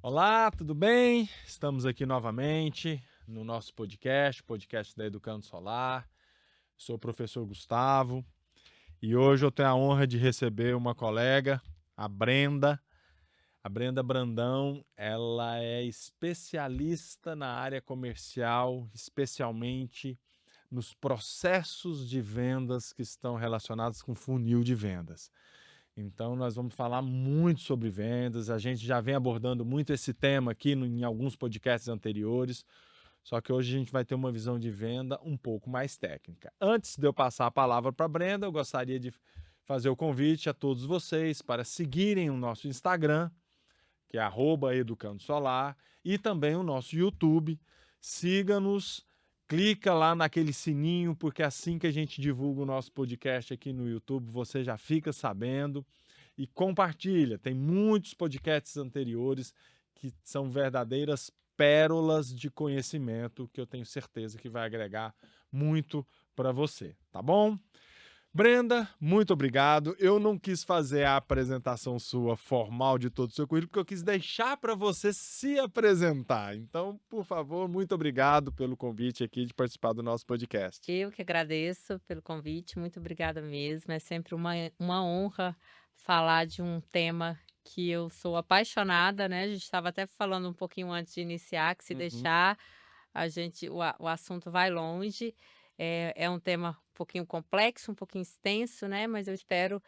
Olá, tudo bem? Estamos aqui novamente no nosso podcast da Educando Solar. Sou o professor Gustavo e hoje eu tenho a honra de receber uma colega, a Brenda. A Brenda Brandão, ela é especialista na área comercial, especialmente nos processos de vendas que estão relacionados com funil de vendas. Então, nós vamos falar muito sobre vendas. A gente já vem abordando muito esse tema aqui em alguns podcasts anteriores, só que hoje a gente vai ter uma visão de venda um pouco mais técnica. Antes de eu passar a palavra para a Brenda, eu gostaria de fazer o convite a todos vocês para seguirem o nosso Instagram, que é @educandosolar, e também o nosso YouTube. Siga-nos, clica lá naquele sininho, porque assim que a gente divulga o nosso podcast aqui no YouTube, você já fica sabendo. E compartilha, tem muitos podcasts anteriores que são verdadeiras pérolas de conhecimento que eu tenho certeza que vai agregar muito para você, tá bom? Brenda, muito obrigado. Eu não quis fazer a apresentação sua formal de todo o seu currículo, porque eu quis deixar para você se apresentar. Então, por favor, muito obrigado pelo convite aqui de participar do nosso podcast. Eu que agradeço pelo convite, muito obrigada mesmo. É sempre uma honra falar de um tema que eu sou apaixonada, né? A gente estava até falando um pouquinho antes de iniciar, que se Uhum. deixar, o assunto vai longe. É um tema um pouquinho complexo, um pouquinho extenso, né? Mas eu espero,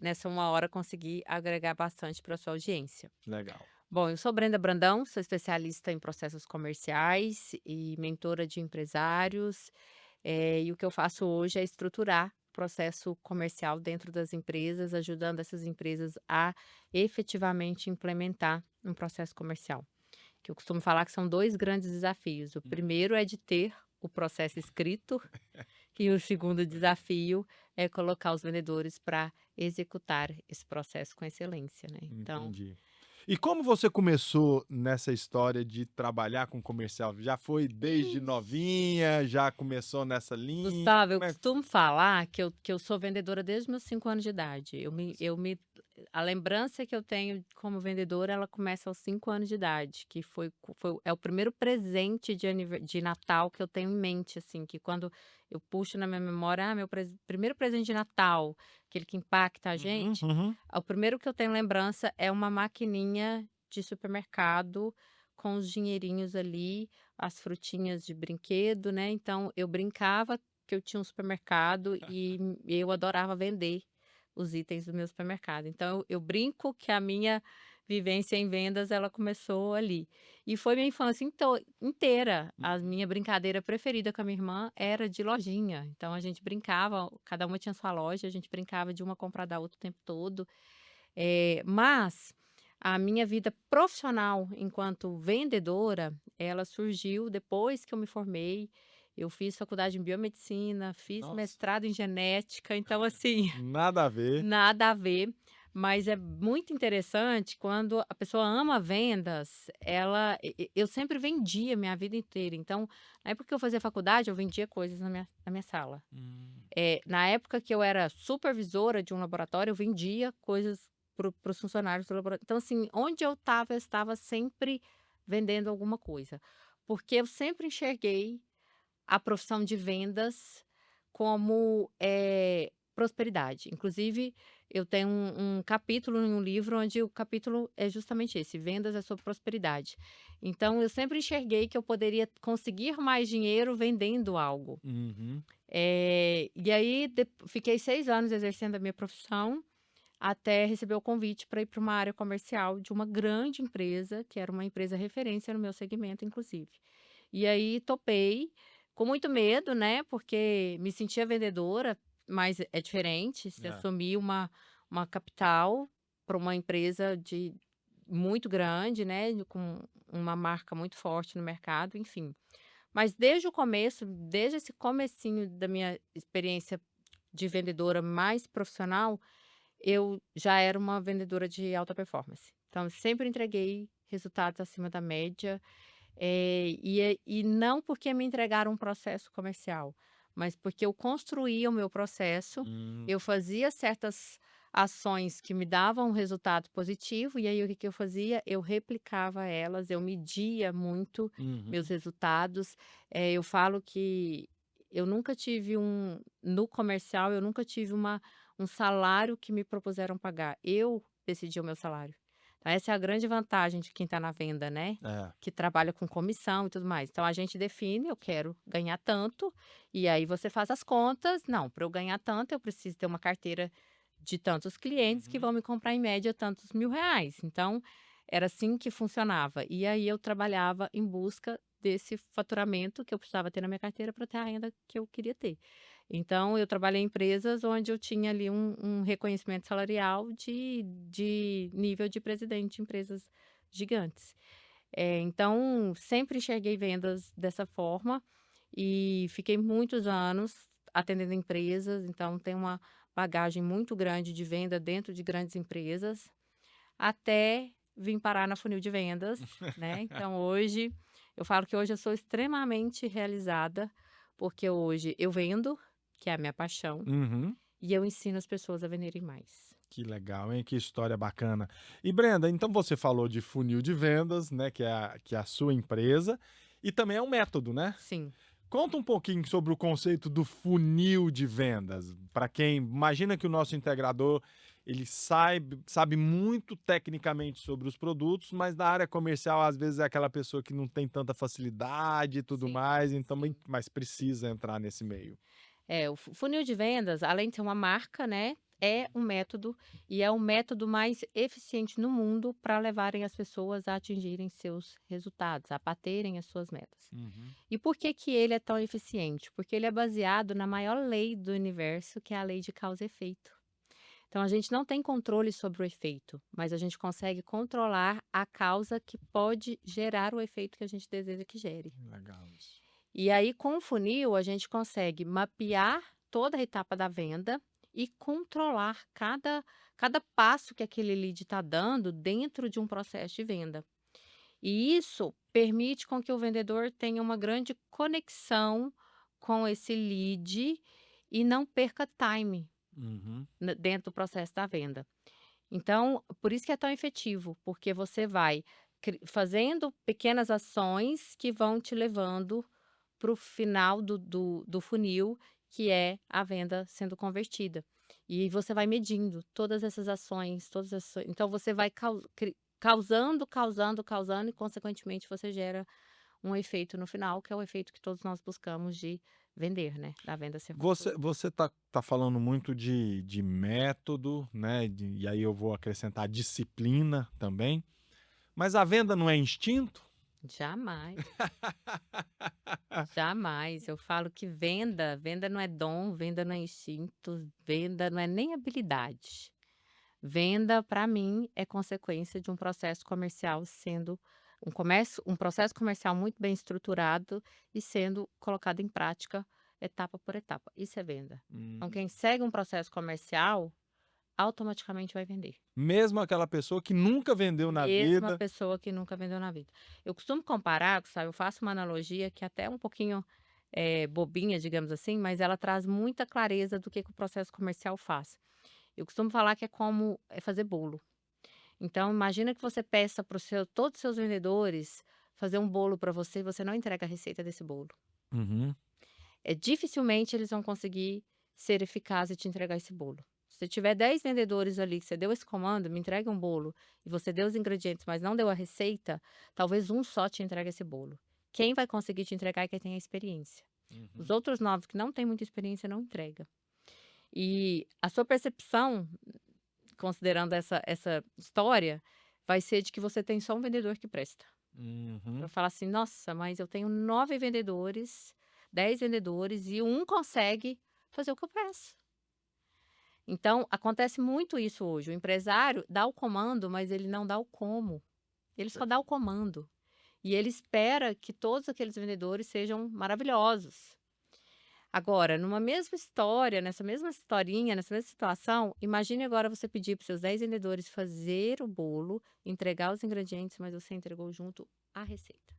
nessa uma hora, conseguir agregar bastante para a sua audiência. Legal. Bom, eu sou Brenda Brandão, sou especialista em processos comerciais e mentora de empresários. E o que eu faço hoje é estruturar o processo comercial dentro das empresas, ajudando essas empresas a efetivamente implementar um processo comercial. Que eu costumo falar que são 2 grandes desafios. O primeiro é de ter o processo escrito, e o segundo desafio é colocar os vendedores para executar esse processo com excelência, né. Então, Entendi. E como você começou nessa história de trabalhar com comercial? Já foi desde novinha? Já começou nessa linha? Gustavo, eu Como é? costumo falar que eu sou vendedora desde os meus 5 anos de idade. Eu me A lembrança que eu tenho como vendedora, ela começa aos 5 anos de idade, que é o primeiro presente de Natal que eu tenho em mente, assim, que quando eu puxo na minha memória, meu primeiro presente de Natal, aquele que impacta a Uhum, gente, uhum. o primeiro que eu tenho lembrança é uma maquininha de supermercado com os dinheirinhos ali, as frutinhas de brinquedo, né, então eu brincava que eu tinha um supermercado e eu adorava vender os itens do meu supermercado. Então eu brinco que a minha vivência em vendas, ela começou ali. E foi minha infância inteira. A minha brincadeira preferida com a minha irmã era de lojinha. Então a gente brincava, cada uma tinha sua loja, a gente brincava de uma comprar da outra o tempo todo. Mas a minha vida profissional enquanto vendedora, ela surgiu depois que eu me formei. Eu fiz faculdade em biomedicina, fiz Nossa, mestrado em genética, então assim, nada a ver. nada a ver, mas é muito interessante quando a pessoa ama vendas, eu sempre vendia minha vida inteira, então, na época que eu fazia faculdade, eu vendia coisas na minha sala. Hum. Na época que eu era supervisora de um laboratório, eu vendia coisas para os funcionários do laboratório. Então, assim, onde eu estava sempre vendendo alguma coisa, porque eu sempre enxerguei a profissão de vendas como, prosperidade. Inclusive, eu tenho um capítulo em um livro onde o capítulo é justamente esse: "Vendas é sobre prosperidade". Então eu sempre enxerguei que eu poderia conseguir mais dinheiro vendendo algo. Uhum. E aí fiquei 6 anos exercendo a minha profissão, até receber o convite para ir para uma área comercial de uma grande empresa, que era uma empresa referência no meu segmento, inclusive. E aí topei, com muito medo, né, porque me sentia vendedora, mas é diferente se É. assumir uma capital para uma empresa muito grande, né, com uma marca muito forte no mercado, enfim. Mas desde o começo, desde esse comecinho da minha experiência de vendedora mais profissional, eu já era uma vendedora de alta performance. Então eu sempre entreguei resultados acima da média, e não porque me entregaram um processo comercial, mas porque eu construía o meu processo, Hum. eu fazia certas ações que me davam um resultado positivo, e aí o que que eu fazia? Eu replicava elas, eu media muito meus Uhum. resultados. Eu falo que eu nunca tive no comercial, eu nunca tive um salário que me propuseram pagar, eu decidi o meu salário. Então essa é a grande vantagem de quem está na venda, né, É. que trabalha com comissão e tudo mais. Então a gente define: "Eu quero ganhar tanto", e aí você faz as contas: "Não, para eu ganhar tanto, eu preciso ter uma carteira de tantos clientes que Uhum. vão me comprar em média tantos mil reais". Então, era assim que funcionava. E aí eu trabalhava em busca desse faturamento que eu precisava ter na minha carteira para ter a renda que eu queria ter. Então eu trabalhei em empresas onde eu tinha ali um reconhecimento salarial de nível de presidente de empresas gigantes. Então sempre enxerguei vendas dessa forma e fiquei muitos anos atendendo empresas, então tenho uma bagagem muito grande de venda dentro de grandes empresas, até vim parar na funil de vendas, né. Então hoje, eu falo que hoje eu sou extremamente realizada, porque hoje eu vendo, que é a minha paixão, Uhum. e eu ensino as pessoas a venderem mais. Que legal, hein? Que história bacana. E Brenda, então você falou de funil de vendas, né, que é a sua empresa, e também é um método, né? Sim, Conta um pouquinho sobre o conceito do funil de vendas. Para quem imagina que o nosso integrador ele sabe muito tecnicamente sobre os produtos, mas na área comercial às vezes é aquela pessoa que não tem tanta facilidade e tudo sim, mais, então sim. mas precisa entrar nesse meio. O funil de vendas, além de ser uma marca, né, é um método, e é o método mais eficiente no mundo para levarem as pessoas a atingirem seus resultados, a baterem as suas metas. Uhum. E por que que ele é tão eficiente? Porque ele é baseado na maior lei do universo, que é a lei de causa e efeito. Então a gente não tem controle sobre o efeito, mas a gente consegue controlar a causa que pode gerar o efeito que a gente deseja que gere. Legal isso. E aí, com o funil, a gente consegue mapear toda a etapa da venda e controlar cada passo que aquele lead está dando dentro de um processo de venda. E isso permite com que o vendedor tenha uma grande conexão com esse lead e não perca time Uhum. dentro do processo da venda. Então, por isso que é tão efetivo, porque você vai fazendo pequenas ações que vão te levando para o final do funil, que é a venda sendo convertida. E você vai medindo todas essas ações, então você vai causando, causando, causando e consequentemente você gera um efeito no final, que é o efeito que todos nós buscamos de vender, né, da venda ser concluída. Você tá falando muito de método, né, e aí eu vou acrescentar disciplina também, mas a venda não é instinto? Jamais, jamais. Eu falo que venda não é dom, venda não é instinto, venda não é nem habilidade. Venda, para mim, é consequência de um processo comercial sendo um processo comercial muito bem estruturado e sendo colocado em prática etapa por etapa. Isso é venda. Então, Hum. quem segue um processo comercial automaticamente vai vender. Mesmo aquela pessoa que nunca vendeu na Mesmo a vida. pessoa que nunca vendeu na vida. Eu costumo comparar, sabe, eu faço uma analogia que até é um pouquinho bobinha, digamos assim, mas ela traz muita clareza do que o processo comercial faz. Eu costumo falar que é como fazer bolo. Então, imagina que você peça para todos os seus vendedores fazer um bolo para você e você não entrega a receita desse bolo. Uhum. Dificilmente eles vão conseguir ser eficazes e te entregar esse bolo. Se tiver 10 vendedores ali que você deu esse comando, me entrega um bolo, e você deu os ingredientes, mas não deu a receita, talvez um só te entregue esse bolo. Quem vai conseguir te entregar é quem tem a experiência. Os Uhum. outros 9 que não têm muita experiência não entrega. E a sua percepção, considerando essa história, vai ser de que você tem só um vendedor que presta. Vai Uhum. falar assim: "Nossa, mas eu tenho 9 vendedores, 10 vendedores e um consegue fazer o que eu peço". Então, acontece muito isso hoje, o empresário dá o comando, mas ele não dá o como, ele só dá o comando. E ele espera que todos aqueles vendedores sejam maravilhosos. Agora, numa mesma história, nessa mesma historinha, nessa mesma situação, imagine agora você pedir para os seus 10 vendedores fazer o bolo, entregar os ingredientes, mas você entregou junto a receita.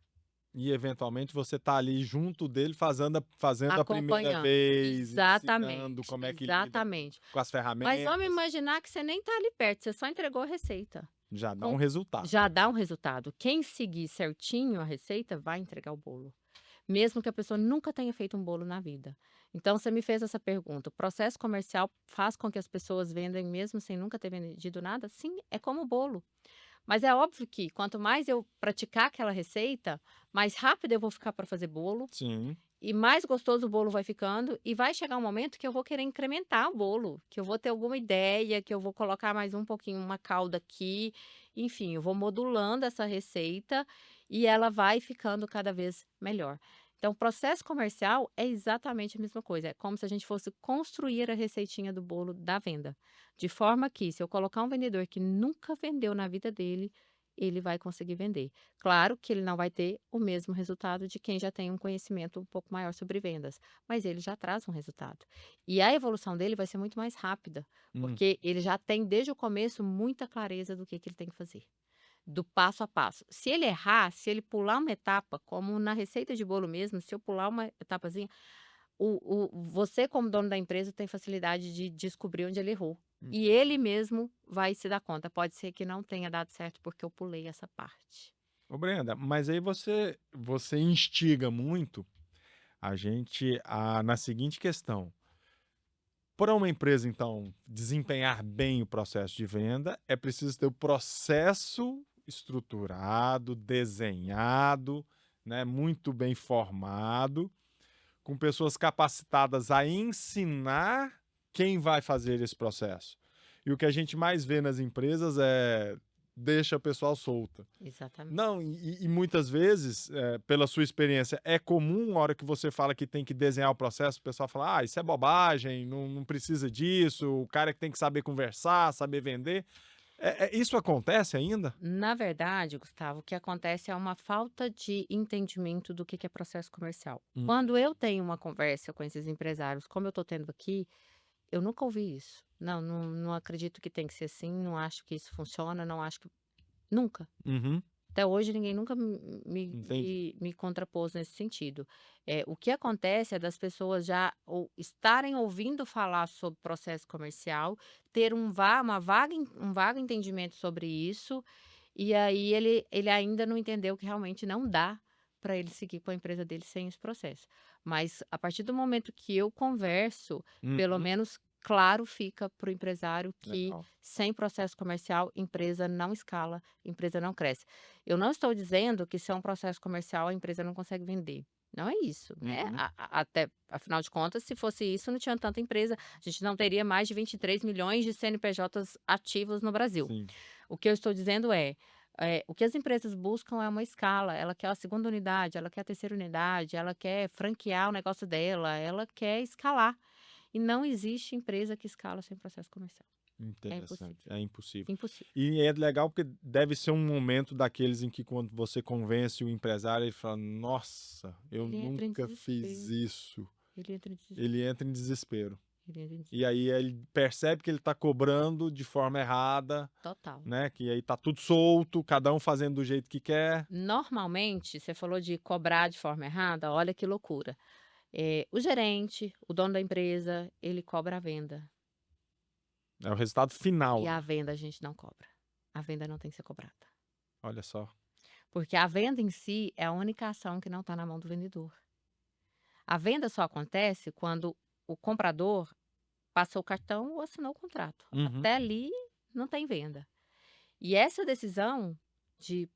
E eventualmente você tá ali junto dele fazendo a primeira Acompanhando. vez, ensinando Exatamente, como é que lida exatamente. com as Mas vamos ferramentas, imaginar que você nem está ali perto, você só entregou a receita. já dá um Com resultado. Já dá um resultado. Quem seguir certinho a receita vai entregar o bolo, mesmo que a pessoa nunca tenha feito um bolo na vida. Então você me fez essa pergunta, o processo comercial faz com que as pessoas vendem mesmo sem nunca ter vendido nada? Sim, é como o bolo. Mas é óbvio que quanto mais eu praticar aquela receita, mais rápido eu vou ficar para fazer bolo Sim. e mais gostoso o bolo vai ficando e vai chegar um momento que eu vou querer incrementar o bolo, que eu vou ter alguma ideia, que eu vou colocar mais um pouquinho, uma calda aqui, enfim, eu vou modulando essa receita e ela vai ficando cada vez melhor. Então, o processo comercial é exatamente a mesma coisa, é como se a gente fosse construir a receitinha do bolo da venda, de forma que se eu colocar um vendedor que nunca vendeu na vida dele, ele vai conseguir vender. Claro que ele não vai ter o mesmo resultado de quem já tem um conhecimento um pouco maior sobre vendas, mas ele já traz um resultado. E a evolução dele vai ser muito mais rápida, Hum. porque ele já tem desde o começo muita clareza do que ele tem que fazer, do passo a passo. Se ele errar, se ele pular uma etapa, como na receita de bolo mesmo, se eu pular uma etapazinha, você, como dono da empresa, tem facilidade de descobrir onde ele errou. E Entendi. ele mesmo vai se dar conta. Pode ser que não tenha dado certo porque eu pulei essa parte. Ô Brenda, mas aí você instiga muito a gente na seguinte questão: para uma empresa, então, desempenhar bem o processo de venda, é preciso ter o processo estruturado, desenhado, né, muito bem formado, com pessoas capacitadas a ensinar quem vai fazer esse processo. E o que a gente mais vê nas empresas é deixa o pessoal solta. Exatamente. Não, e muitas vezes, pela sua experiência, é comum, a hora que você fala que tem que desenhar o processo, o pessoal fala: "Ah, isso é bobagem, não precisa disso, o cara que tem que saber conversar, saber vender". Isso acontece ainda? Na verdade, Gustavo, o que acontece é uma falta de entendimento do que é processo comercial. Hum. Quando eu tenho uma conversa com esses empresários, como eu estou tendo aqui, eu nunca ouvi isso. Não, não, não acredito que tem que ser assim, não acho que isso funciona, não acho que. Nunca. Uhum, Até hoje ninguém nunca entendi. me contrapôs nesse sentido. O que acontece é das pessoas já ou estarem ouvindo falar sobre processo comercial, ter um vago entendimento sobre isso, e aí ele ainda não entendeu que realmente não dá para ele seguir com a empresa dele sem esse processo. Mas a partir do momento que eu converso, pelo Uhum, menos claro fica para o empresário que legal. sem processo comercial, empresa não escala, empresa não cresce. Eu não estou dizendo que se é um processo comercial, a empresa não consegue vender. Não é isso, né? Uhum, Até, afinal de contas, se fosse isso, não tinha tanta empresa. A gente não teria mais de 23 milhões de CNPJs ativos no Brasil. sim. O que eu estou dizendo o que as empresas buscam é uma escala. Ela quer a segunda unidade, ela quer a terceira unidade, ela quer franquear o negócio dela, ela quer escalar. E não existe empresa que escala sem processo comercial. É Interessante, impossível. é impossível. Impossível. E é legal porque deve ser um momento daqueles em que quando você convence o empresário, ele fala: "Nossa, eu Ele entra em nunca fiz desespero. isso". Ele entra em Ele desespero. entra em desespero. Ele entra em E desespero. aí ele percebe que ele está cobrando de forma errada, Total. né, que aí tá tudo solto, cada um fazendo do jeito que quer. Normalmente, você falou de cobrar de forma errada, olha que loucura. O gerente, o dono da empresa, ele cobra a venda. É o resultado final, E a né. venda a gente não cobra. A venda não tem que ser cobrada. Olha só. Porque a venda em si é a única ação que não está na mão do vendedor. A venda só acontece quando o comprador passou o cartão ou assinou o contrato. Uhum. Até ali não tem venda. E essa decisão de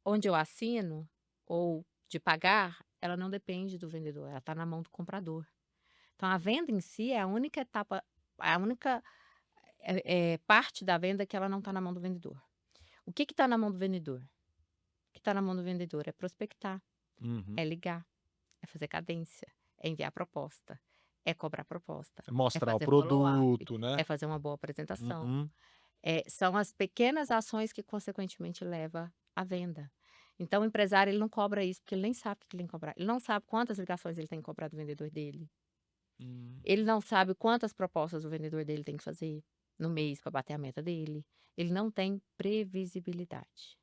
onde eu assino ou de pagar, ela não depende do vendedor, ela está na mão do comprador. Então a venda em si é a única etapa, a única parte da venda que ela não está na mão do vendedor. O que está na mão do vendedor? O que está na mão do vendedor é prospectar, Uhum. é ligar, é fazer cadência, é enviar proposta, é cobrar proposta, é Mostrar o fazer follow-up, produto, né. é fazer uma boa apresentação. Uhum. São as pequenas ações que consequentemente leva à venda. Então o empresário ele não cobra isso, porque ele nem sabe o que ele tem que cobrar. Ele não sabe quantas ligações ele tem que cobrar do vendedor dele. Hum. Ele não sabe quantas propostas o vendedor dele tem que fazer no mês para bater a meta dele. Ele não tem previsibilidade.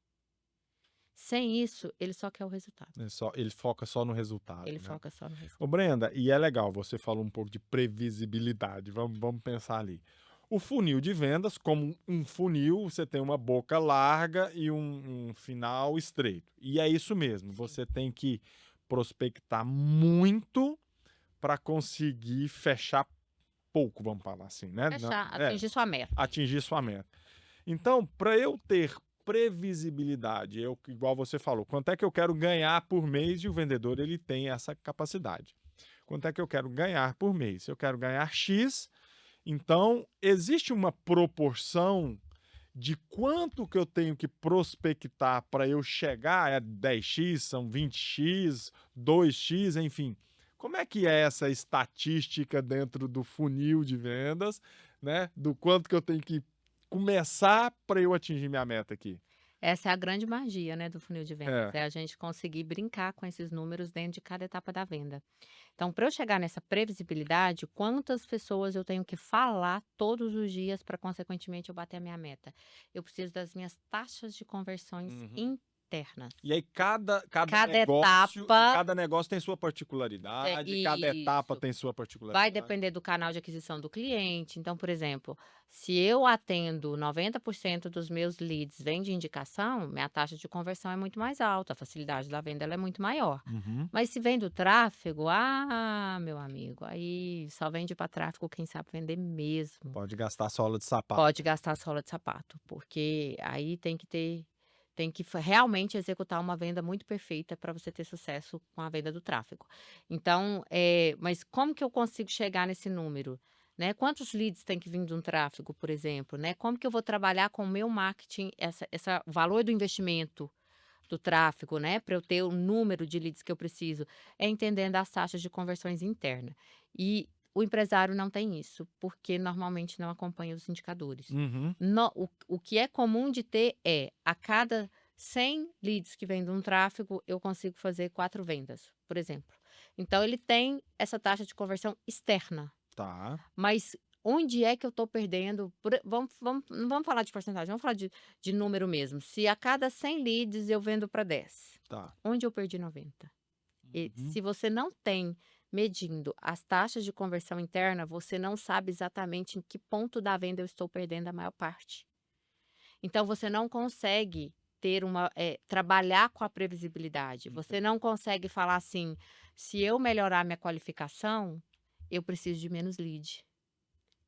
Sem isso, ele só quer o resultado. Ele foca só no resultado, Ele né? foca só no Ô, resultado. Brenda, e é legal, você falou um pouco de previsibilidade. Vamos pensar ali. O funil de vendas, como um funil, você tem uma boca larga e um final estreito. E é isso mesmo, Sim. você tem que prospectar muito para conseguir fechar pouco, vamos falar assim, né? Fechar, atingir sua meta. Atingir sua meta. Então, para eu ter previsibilidade, igual você falou, quanto é que eu quero ganhar por mês e o vendedor ele tem essa capacidade. Quanto é que eu quero ganhar por mês? Se eu quero ganhar X, então existe uma proporção de quanto que eu tenho que prospectar para eu chegar a 10x, são 20x, 2x, enfim. Como é que é essa estatística dentro do funil de vendas, né? Do quanto que eu tenho que começar para eu atingir minha meta aqui? Essa é a grande magia, né, do funil de vendas, É. é a gente conseguir brincar com esses números dentro de cada etapa da venda. Então, para eu chegar nessa previsibilidade, quantas pessoas eu tenho que falar todos os dias para, consequentemente, eu bater a minha meta? Eu preciso das minhas taxas de conversões Uhum. internas. E aí Cada etapa cada negócio tem sua é particularidade, cada etapa isso. tem sua Vai particularidade. depender do canal de aquisição do cliente. Então, por exemplo, se eu atendo 90% dos meus leads vem de indicação, minha taxa de conversão é muito mais alta, a facilidade da venda ela é muito maior. Uhum. Mas se vem do tráfego, meu amigo, aí só vende para tráfego quem sabe vender mesmo. Pode gastar sola de sapato. Pode gastar sola de sapato, porque aí tem que realmente executar uma venda muito perfeita para você ter sucesso com a venda do tráfego. Então, mas como que eu consigo chegar nesse número? Né? Quantos leads tem que vir de um tráfego, por exemplo? Né? Como que eu vou trabalhar com o meu marketing, essa valor do investimento do tráfego, né? Para eu ter o número de leads que eu preciso? É entendendo as taxas de conversões internas. E o empresário não tem isso, porque normalmente não acompanha os indicadores. Uhum. O que é comum de ter é, a cada 100 leads que vem de um tráfego, eu consigo fazer 4 vendas, por exemplo. Então, ele tem essa taxa de conversão externa. Tá, Mas onde é que eu estou perdendo? Não vamos falar de porcentagem, vamos falar de número mesmo. Se a cada 100 leads eu vendo para 10, tá. onde eu perdi 90? E Uhum. se você não tem medindo as taxas de conversão interna, você não sabe exatamente em que ponto da venda eu estou perdendo a maior parte. Então você não consegue trabalhar com a previsibilidade. Você não consegue falar assim: se eu melhorar minha qualificação, eu preciso de menos lead.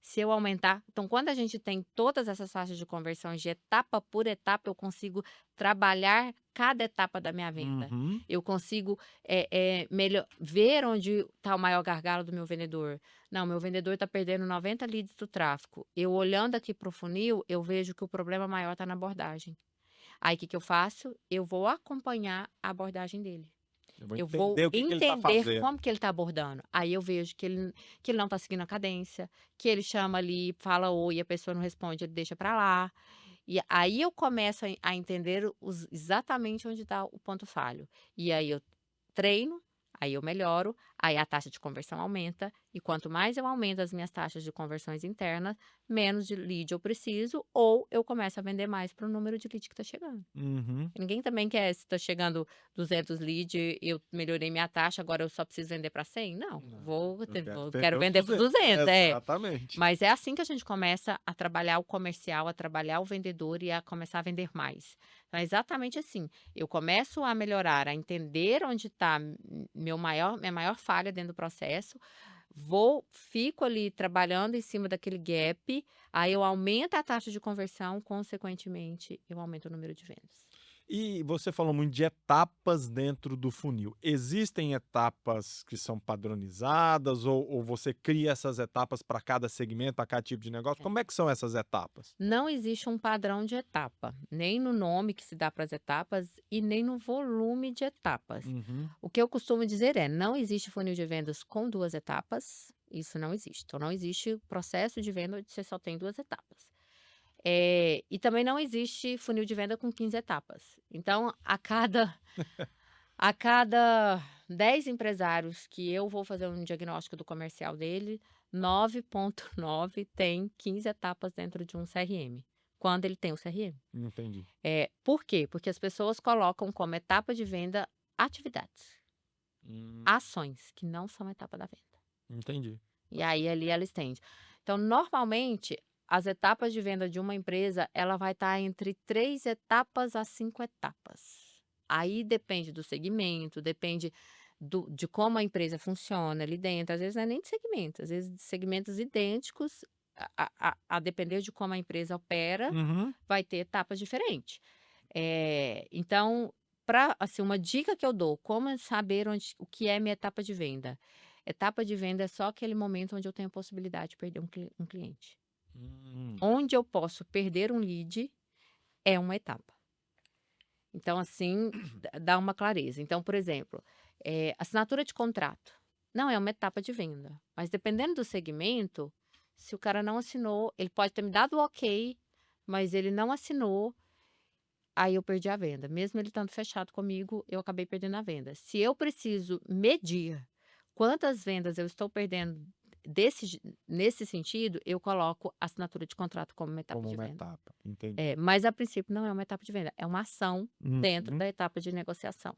Se eu aumentar, então, quando a gente tem todas essas taxas de conversões de etapa por etapa, eu consigo trabalhar cada etapa da minha venda. Uhum. Eu consigo ver onde está o maior gargalo do meu vendedor. Não, meu vendedor está perdendo 90 leads do tráfego. Eu olhando aqui para o funil, eu vejo que o problema maior está na abordagem. Aí, o que que eu faço? Eu vou acompanhar a abordagem dele. Eu vou Eu vou entender o que que ele tá entender fazendo. como que ele está abordando. Aí eu vejo que ele não está seguindo a cadência, que ele chama ali, fala oi, e a pessoa não responde, ele deixa para lá. E aí eu começo a entender exatamente onde está o ponto falho. E aí eu treino, aí eu melhoro, aí a taxa de conversão aumenta, e quanto mais eu aumento as minhas taxas de conversões internas, menos de lead eu preciso, ou eu começo a vender mais para o número de lead que está chegando. Uhum. Ninguém também quer, se está chegando 200 lead, eu melhorei minha taxa, agora eu só preciso vender para 100? Não, Não, eu quero quero vender os vender para 200. 200, Exatamente. Mas é assim que a gente começa a trabalhar o comercial, a trabalhar o vendedor e a começar a vender mais. Então é exatamente assim, eu começo a melhorar, a entender onde está minha maior falha dentro do processo, fico ali trabalhando em cima daquele gap, aí eu aumento a taxa de conversão, consequentemente, eu aumento o número de vendas. E você falou muito de etapas dentro do funil. Existem etapas que são padronizadas ou você cria essas etapas para cada segmento, para cada tipo de negócio? Como é que são essas etapas? Não existe um padrão de etapa, nem no nome que se dá para as etapas e nem no volume de etapas. Uhum. O que eu costumo dizer é: não existe funil de vendas com 2 etapas, isso não existe. Então, não existe processo de venda onde você só tem 2 etapas. E também não existe funil de venda com 15 etapas. Então, a cada 10 empresários que eu vou fazer um diagnóstico do comercial dele, 9,9 tem 15 etapas dentro de um CRM. quando ele tem o CRM. Entendi. Por quê? Porque as pessoas colocam como etapa de venda atividades, Hum, ações, que não são etapa da venda. entendi. E aí ali ela estende. Então, normalmente, as etapas de venda de uma empresa, ela vai estar entre 3 etapas a 5 etapas. Aí depende do segmento, depende de como a empresa funciona ali dentro. Às vezes não é nem de segmento, às vezes de segmentos idênticos, a depender de como a empresa opera, Uhum. vai ter etapas diferentes. Então, assim, uma dica que eu dou, como saber o que é minha etapa de venda? Etapa de venda é só aquele momento onde eu tenho a possibilidade de perder um cliente. Hum, Onde eu posso perder um lead é uma etapa. Então, assim, dá uma clareza. Então, por exemplo, assinatura de contrato não é uma etapa de venda, mas dependendo do segmento, se o cara não assinou, ele pode ter me dado o ok, mas ele não assinou, aí eu perdi a venda. Mesmo ele estando fechado comigo, eu acabei perdendo a venda. Se eu preciso medir quantas vendas eu estou perdendo nesse sentido, eu coloco a assinatura de contrato como uma etapa como de uma venda. etapa. Entendi. Mas a princípio não é uma etapa de venda, é uma ação dentro Uhum. da etapa de negociação.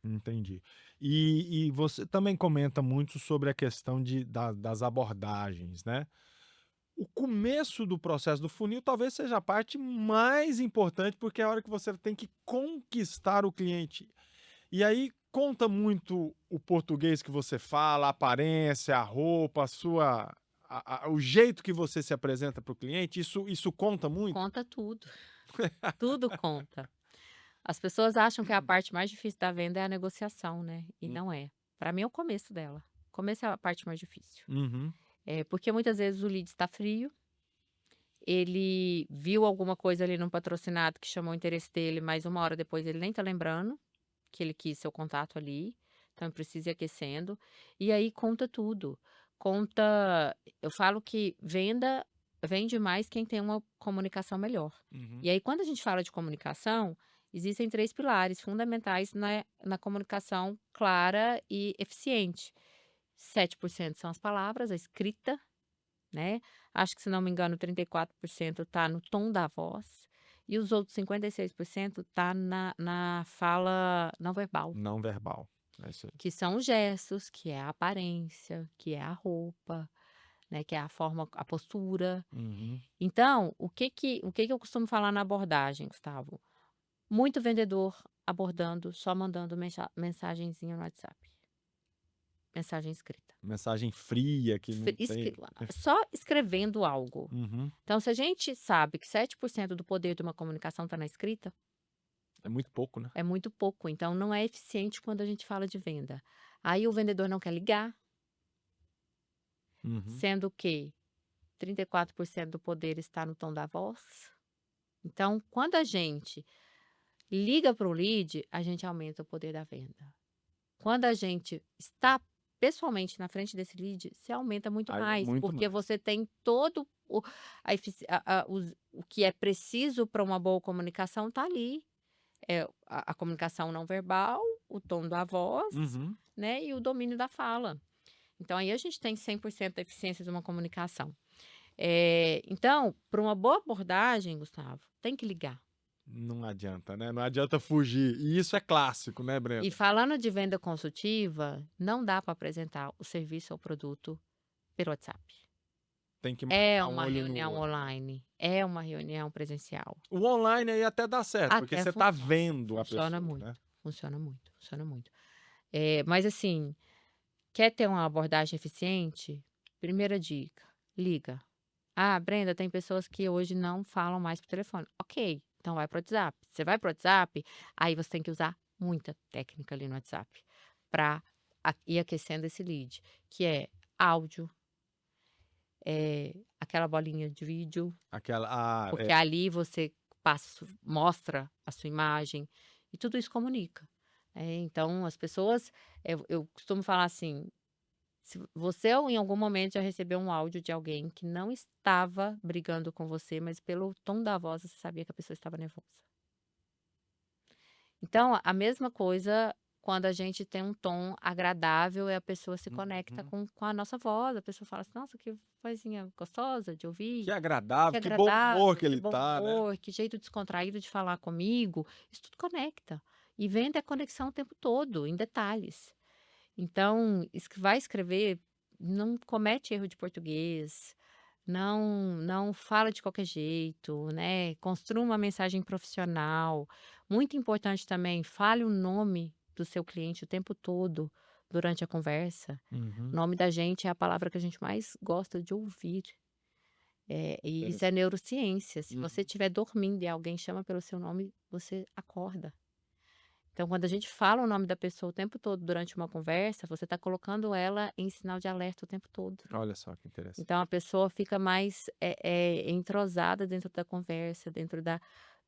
Entendi. E você também comenta muito sobre a questão das abordagens, né? O começo do processo do funil talvez seja a parte mais importante, porque é a hora que você tem que conquistar o cliente. E aí conta muito o português que você fala, a aparência, a roupa, o jeito que você se apresenta para o cliente, isso conta muito? Conta tudo, tudo conta. As pessoas acham que a parte mais difícil da venda é a negociação, né, e não é. Para mim é o começo dela. O começo é a parte mais difícil. Uhum. Porque muitas vezes o lead está frio, ele viu alguma coisa ali num patrocinado que chamou o interesse dele, mas uma hora depois ele nem tá lembrando que ele quis seu contato ali, então precisa ir aquecendo. E aí conta tudo. Conta, eu falo que vende mais quem tem uma comunicação melhor. Uhum. E aí quando a gente fala de comunicação, existem 3 pilares fundamentais na comunicação clara e eficiente. 7% são as palavras, a escrita, né, acho que se não me engano 34% tá no tom da voz, e os outros 56% tá na fala não verbal, Não verbal. É isso aí. que são os gestos, que é a aparência, que é a roupa, né, que é a forma, a postura. Uhum. Então, o que que eu costumo falar na abordagem, Gustavo? Muito vendedor abordando, só mandando mensagenzinha no WhatsApp, mensagem escrita. Mensagem fria que não tem. Só escrevendo algo. Uhum. Então, se a gente sabe que 7% do poder de uma comunicação está na escrita, É muito pouco, né? é muito pouco. Então, não é eficiente quando a gente fala de venda. Aí o vendedor não quer ligar, Uhum. sendo que 34% do poder está no tom da voz. Então, quando a gente liga para o lead, a gente aumenta o poder da venda. Quando a gente está pessoalmente na frente desse lead, você aumenta muito Aí, mais, muito porque mais. você tem todo o que é preciso para uma boa comunicação está ali. A comunicação não verbal, o tom da voz, Uhum. né, e o domínio da fala. Então aí a gente tem 100% da eficiência de uma comunicação. Então, para uma boa abordagem, Gustavo, tem que ligar. Não adianta, né? Não adianta fugir. E isso é clássico, né, E Brenda? falando de venda consultiva, não dá para apresentar o serviço ou produto pelo WhatsApp. Tem que É marcar um uma olho no reunião outro. online, é uma reunião presencial. O online aí até dá certo, porque Até você tá funciona, vendo a funciona pessoa, né? muito, funciona muito, funciona muito. Mas assim, quer ter uma abordagem eficiente? Primeira dica, liga. Ah, Brenda, tem pessoas que hoje não falam mais por telefone. Ok, então vai para o WhatsApp. Você vai para o WhatsApp, aí você tem que usar muita técnica ali no WhatsApp para ir aquecendo esse lead, que é áudio, aquela bolinha de vídeo, Aquela. porque ali você mostra a sua imagem e tudo isso comunica. Então, as pessoas, eu costumo falar assim, se você em algum momento já recebeu um áudio de alguém que não estava brigando com você, mas pelo tom da voz você sabia que a pessoa estava nervosa. Então, a mesma coisa quando a gente tem um tom agradável e a pessoa se conecta Uhum. com a nossa voz, a pessoa fala assim: "Nossa, que vozinha gostosa de Que ouvir, que agradável, que bom humor agradável, que que ele bom tá, né? humor, que jeito descontraído de falar comigo". Isso tudo conecta. E venda é conexão o tempo todo, em detalhes. Então, vai escrever, não comete erro de português, não fala de qualquer jeito, né, construa uma mensagem profissional. Muito importante também, fale o nome do seu cliente o tempo todo durante a conversa. O Uhum. nome da gente é a palavra que a gente mais gosta de ouvir, e isso é Interessante. neurociência. Se você Uhum. estiver dormindo e alguém chama pelo seu nome, você acorda. Então, quando a gente fala o nome da pessoa o tempo todo durante uma conversa, você está colocando ela em sinal de alerta o tempo todo. Olha só que interessante. Então, a pessoa fica mais entrosada dentro da conversa, dentro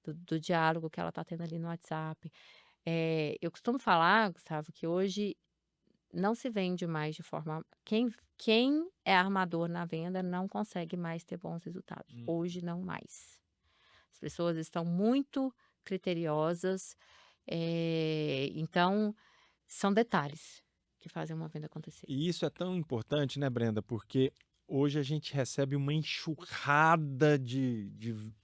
do diálogo que ela está tendo ali no WhatsApp. Eu costumo falar, Gustavo, que hoje não se vende mais de forma. Quem é armador na venda não consegue mais ter bons resultados. Hum. Hoje, não mais. As pessoas estão muito criteriosas, então são detalhes que fazem uma venda acontecer. E isso é tão importante, né, Brenda? Porque hoje a gente recebe uma enxurrada de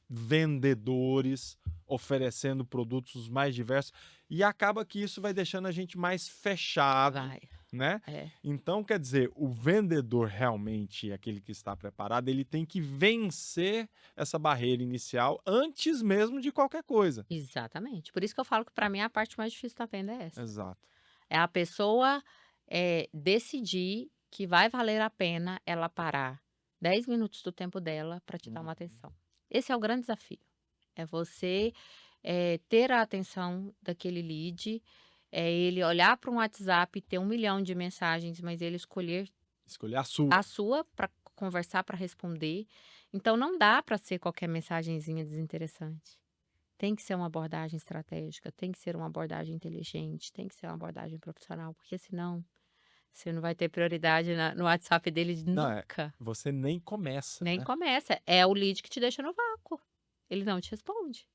vendedores oferecendo produtos os mais diversos e acaba que isso vai deixando a gente mais fechado, Vai, né? é, Então, quer dizer, o vendedor realmente, aquele que está preparado, ele tem que vencer essa barreira inicial antes mesmo de qualquer coisa. exatamente. Por isso que eu falo que para mim a parte mais difícil da venda é essa. Exato. É a pessoa, decidir que vai valer a pena ela parar 10 minutos do tempo dela para te dar uma Uhum. atenção. Esse é o grande desafio. É você, ter a atenção daquele lead, é ele olhar para um WhatsApp e ter 1 milhão de mensagens, mas ele escolher Escolher a sua. a sua para conversar, para responder. Então não dá para ser qualquer mensagenzinha desinteressante. Tem que ser uma abordagem estratégica, tem que ser uma abordagem inteligente, tem que ser uma abordagem profissional, porque senão você não vai ter prioridade no WhatsApp dele Não, nunca. você nem começa, Nem né? começa. É o lead que te deixa no vácuo. Ele não te responde.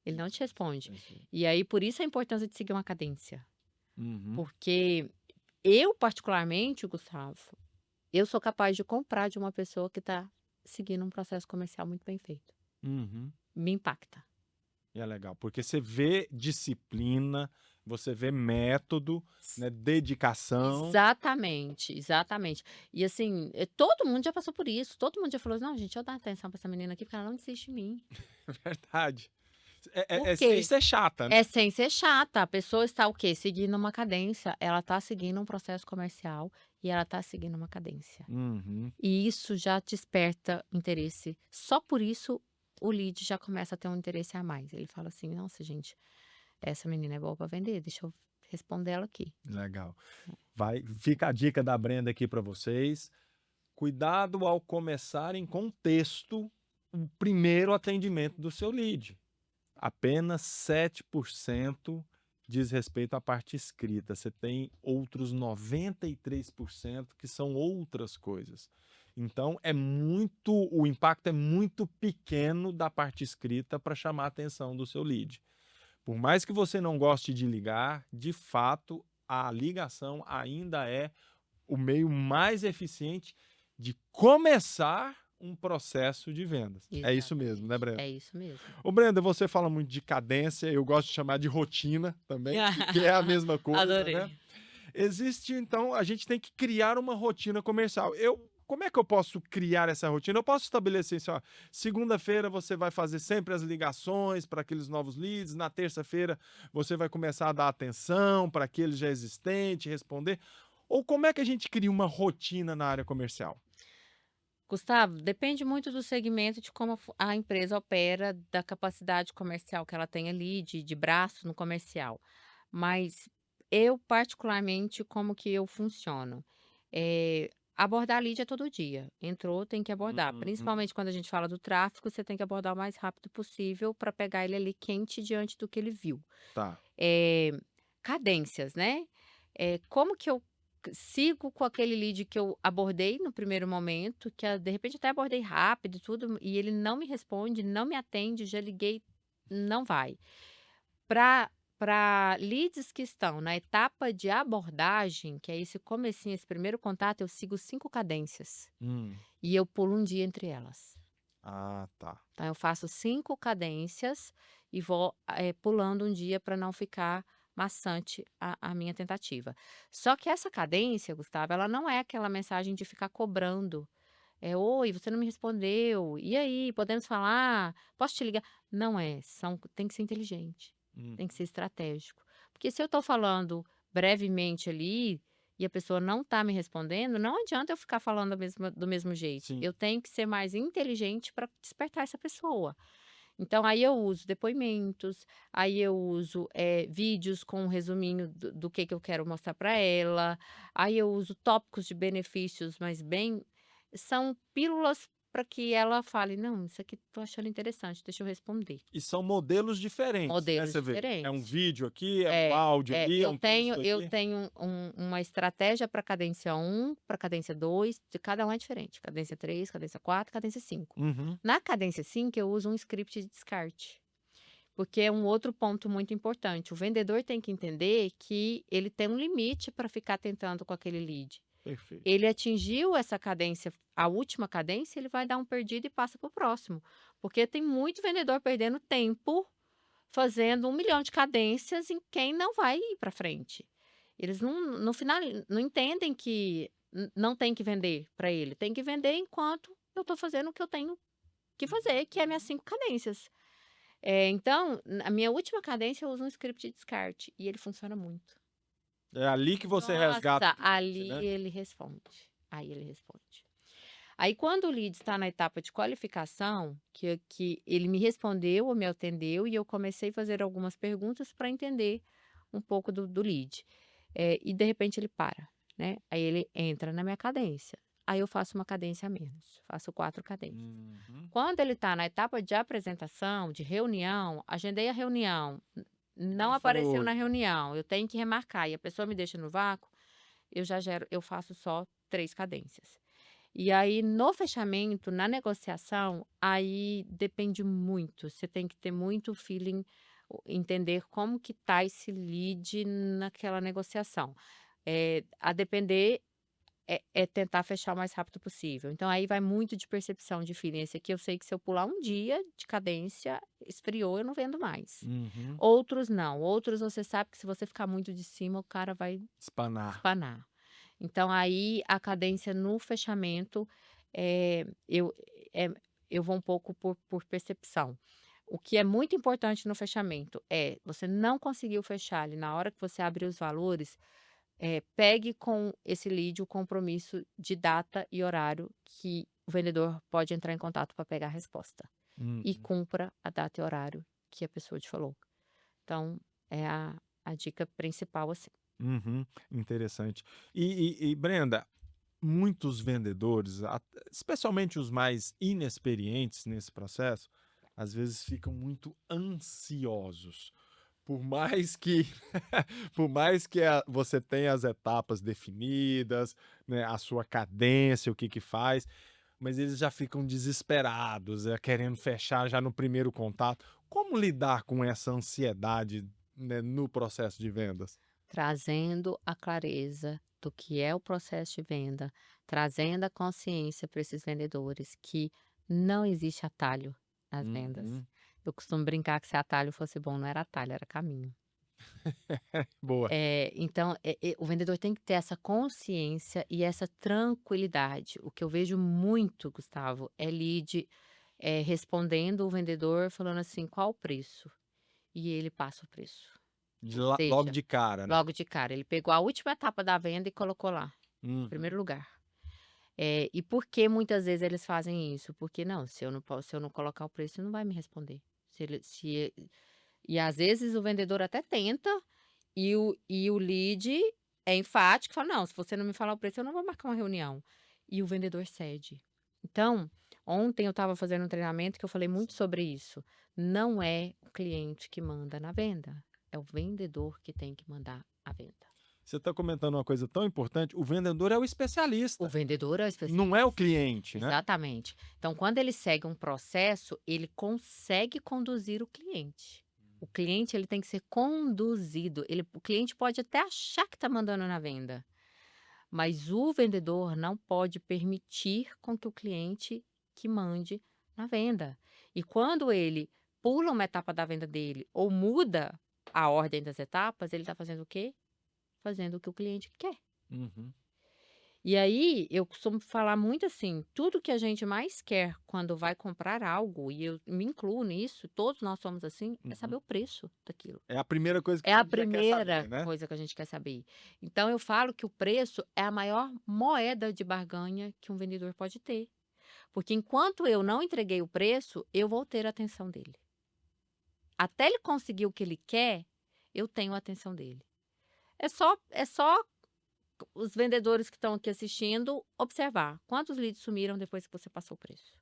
Ele não te responde. Perfeito. E aí, por isso a importância de seguir uma cadência. Uhum. Porque eu, particularmente, Gustavo, eu sou capaz de comprar de uma pessoa que está seguindo um processo comercial muito bem feito. Uhum. Me impacta. E é legal, porque você vê disciplina, você vê método, né, dedicação. Exatamente, exatamente. E assim, todo mundo já passou por isso, todo mundo já falou: "Não, gente, deixa eu dar atenção pra essa menina aqui, porque ela não desiste de mim". Verdade. Por É sem quê? ser chata, né? É sem ser chata, a pessoa está o quê? Seguindo uma cadência, ela está seguindo um processo comercial e ela está seguindo uma cadência. Uhum. E isso já desperta interesse. Só por isso o lead já começa a ter um interesse a mais. Ele fala assim: "Nossa, gente, essa menina é boa para vender, deixa eu responder ela aqui". Legal. Fica a dica da Brenda aqui para vocês. Cuidado ao começarem com texto o primeiro atendimento do seu lead. Apenas 7% diz respeito à parte escrita. Você tem outros 93% que são outras coisas. Então, o impacto é muito pequeno da parte escrita para chamar a atenção do seu lead. Por mais que você não goste de ligar, de fato, a ligação ainda é o meio mais eficiente de começar um processo de vendas. É isso mesmo, né, Exatamente, Brenda? é isso mesmo. Ô, Brenda, você fala muito de cadência, eu gosto de chamar de rotina também, que é a mesma coisa, né? Adorei. Existe, então, a gente tem que criar uma rotina comercial. Como é que eu posso criar essa rotina? Eu posso estabelecer assim, ó, segunda-feira você vai fazer sempre as ligações para aqueles novos leads, na terça-feira você vai começar a dar atenção para aqueles já existentes, responder. Ou como é que a gente cria uma rotina na área comercial? Gustavo, depende muito do segmento, de como a empresa opera, da capacidade comercial que ela tem ali, de braço no comercial. Mas eu, particularmente, como que eu funciono? Abordar lead é todo dia. Entrou, tem que abordar. Uhum. Principalmente quando a gente fala do tráfego, você tem que abordar o mais rápido possível para pegar ele ali quente diante do que ele viu. Tá. Eh, Cadências, né. Como que eu sigo com aquele lead que eu abordei no primeiro momento, que de repente até abordei rápido e tudo, e ele não me responde, não me atende, já liguei, não vai. Para Para leads que estão na etapa de abordagem, que é esse comecinho, esse primeiro contato, eu sigo 5 cadências Hum. e eu pulo um dia entre elas. Ah, tá. Então eu faço 5 cadências e vou, pulando um dia para não ficar maçante a minha tentativa. Só que essa cadência, Gustavo, ela não é aquela mensagem de ficar cobrando. "Oi, você não me respondeu. E aí, podemos falar? Posso te ligar?" Não é, tem que ser inteligente, Hum. tem que ser estratégico. Porque se eu estou falando brevemente ali, e a pessoa não está me respondendo, não adianta eu ficar falando do mesmo jeito. Sim. Eu tenho que ser mais inteligente para despertar essa pessoa. Então aí eu uso depoimentos, aí eu uso, vídeos com um resuminho do que eu quero mostrar para ela, aí eu uso tópicos de benefícios, mas bem são pílulas para que ela fale: "Não, isso aqui tô achando interessante, deixa eu responder". E são modelos diferentes, né, Modelos você vê, é um diferentes. vídeo aqui, é um É, áudio ali, é eu um tenho texto eu aqui. tenho uma estratégia para cadência 1, para cadência 2, de cada um é diferente, cadência 3, cadência 4, cadência 5. Uhum. Na cadência 5 eu uso um script de descarte, porque é um outro ponto muito importante, o vendedor tem que entender que ele tem um limite para ficar tentando com aquele lead. Perfeito. Ele atingiu essa cadência, a última cadência, ele vai dar um perdido e passa para o próximo, porque tem muito vendedor perdendo tempo fazendo 1 milhão de cadências em quem não vai ir para frente. Eles não no final não entendem que não tem que vender para ele, tem que vender enquanto eu estou fazendo o que eu tenho que fazer, que é minhas 5 cadências. Então, a minha última cadência eu uso um script de descarte e ele funciona muito. É ali que você resgata o Nossa, cliente, ali né? ele responde, aí ele responde. Aí quando o lead está na etapa de qualificação, que ele me respondeu ou me atendeu e eu comecei a fazer algumas perguntas para entender um pouco do lead. E de repente ele para, né, aí ele entra na minha cadência, aí eu faço uma cadência a menos, faço 4 cadências. Uhum. Quando ele está na etapa de apresentação, de reunião, agendei a reunião, não Não foi apareceu na hoje. reunião, eu tenho que remarcar e a pessoa me deixa no vácuo, eu faço só 3 cadências. E aí no fechamento, na negociação, aí depende muito, você tem que ter muito feeling, entender como que tá esse lead naquela negociação. A depender, é tentar fechar o mais rápido possível. Então aí vai muito de percepção, de feeling. Esse aqui eu sei que se eu pular um dia de cadência, esfriou, eu não vendo mais. Uhum. Outros não, outros você sabe que se você ficar muito de cima, o cara vai Espanar. espanar. Então aí a cadência no fechamento, eh, eu eh, eu vou um pouco por percepção. O que é muito importante no fechamento é, você não conseguiu fechar ali na hora que você abrir os valores, pegue com esse lead o compromisso de data e horário que o vendedor pode entrar em contato para pegar a resposta. E Uhum. cumpra a data e horário que a pessoa te falou. Então é a dica principal, assim. Uhum. Interessante. E Brenda, muitos vendedores, especialmente os mais inexperientes nesse processo, às vezes ficam muito ansiosos. Por mais que, por mais que você tenha as etapas definidas, né, a sua cadência, o que que faz, mas eles já ficam desesperados, querendo fechar já no primeiro contato. Como lidar com essa ansiedade, né, no processo de vendas? Trazendo a clareza do que é o processo de venda, trazendo a consciência para esses vendedores que não existe atalho nas vendas. Uhum. Eu costumo brincar que se atalho fosse bom, não era atalho, era caminho. Boa. Então, o vendedor tem que ter essa consciência e essa tranquilidade. O que eu vejo muito, Gustavo, é lead, respondendo o vendedor falando assim: "Qual o preço?" E ele passa o preço. Ou Logo seja, de cara, né? logo de cara, ele pegou a última etapa da venda e colocou lá, em Uhum. primeiro lugar. E por que muitas vezes eles fazem isso? Porque não, se eu não colocar o preço, ele não vai me responder. Se ele se e às vezes o vendedor até tenta, e o lead é enfático, fala: "Não, se você não me falar o preço, eu não vou marcar uma reunião". E o vendedor cede. Então, ontem eu estava fazendo um treinamento que eu falei muito sobre isso. Não é o cliente que manda na venda, é o vendedor que tem que mandar a venda. Você está comentando uma coisa tão importante, o vendedor é o O especialista, vendedor é o não é o especialista. cliente, né? Exatamente. Então, quando ele segue um processo, ele consegue conduzir o cliente. O O cliente ele tem que ser conduzido. O cliente pode até achar que está mandando na venda, mas o vendedor não pode permitir com que o cliente que mande na venda. E quando ele pula uma etapa da venda dele ou muda a ordem das etapas, ele está fazendo o quê? Fazendo o que o cliente quer. Uhum. E aí, eu costumo falar muito assim, tudo que a gente mais quer quando vai comprar algo, e eu me incluo nisso, todos nós somos assim, é saber Uhum. o preço daquilo. É a primeira coisa que É a a gente já quer saber, primeira né? coisa que a gente quer saber. Então eu falo que o preço é a maior moeda de barganha que um vendedor pode ter. Porque enquanto eu não entreguei o preço, eu vou ter a atenção dele. Até ele conseguir o que ele quer, eu tenho a atenção dele. É só os vendedores que estão aqui assistindo observar quantos leads sumiram depois que você passou o preço.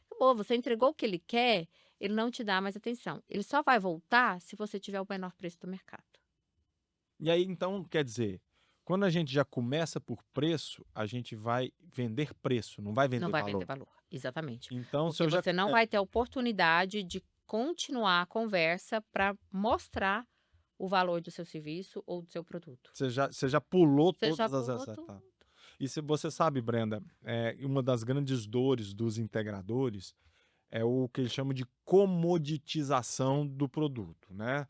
Acabou, você entregou o que ele quer, ele não te dá mais atenção. Ele só vai voltar se você tiver o menor preço do mercado. E aí, então, quer dizer, quando a gente já começa por preço, a gente vai vender preço, não vai Não vender vai vender valor. valor, exatamente. Então, se Porque eu já. você não vai ter a oportunidade de continuar a conversa para mostrar o valor do seu serviço ou do seu produto. Você já pulou Você já todas as pulou tudo. etapas. E se você sabe, Brenda, uma das grandes dores dos integradores é o que eles chamam de comoditização do produto, né?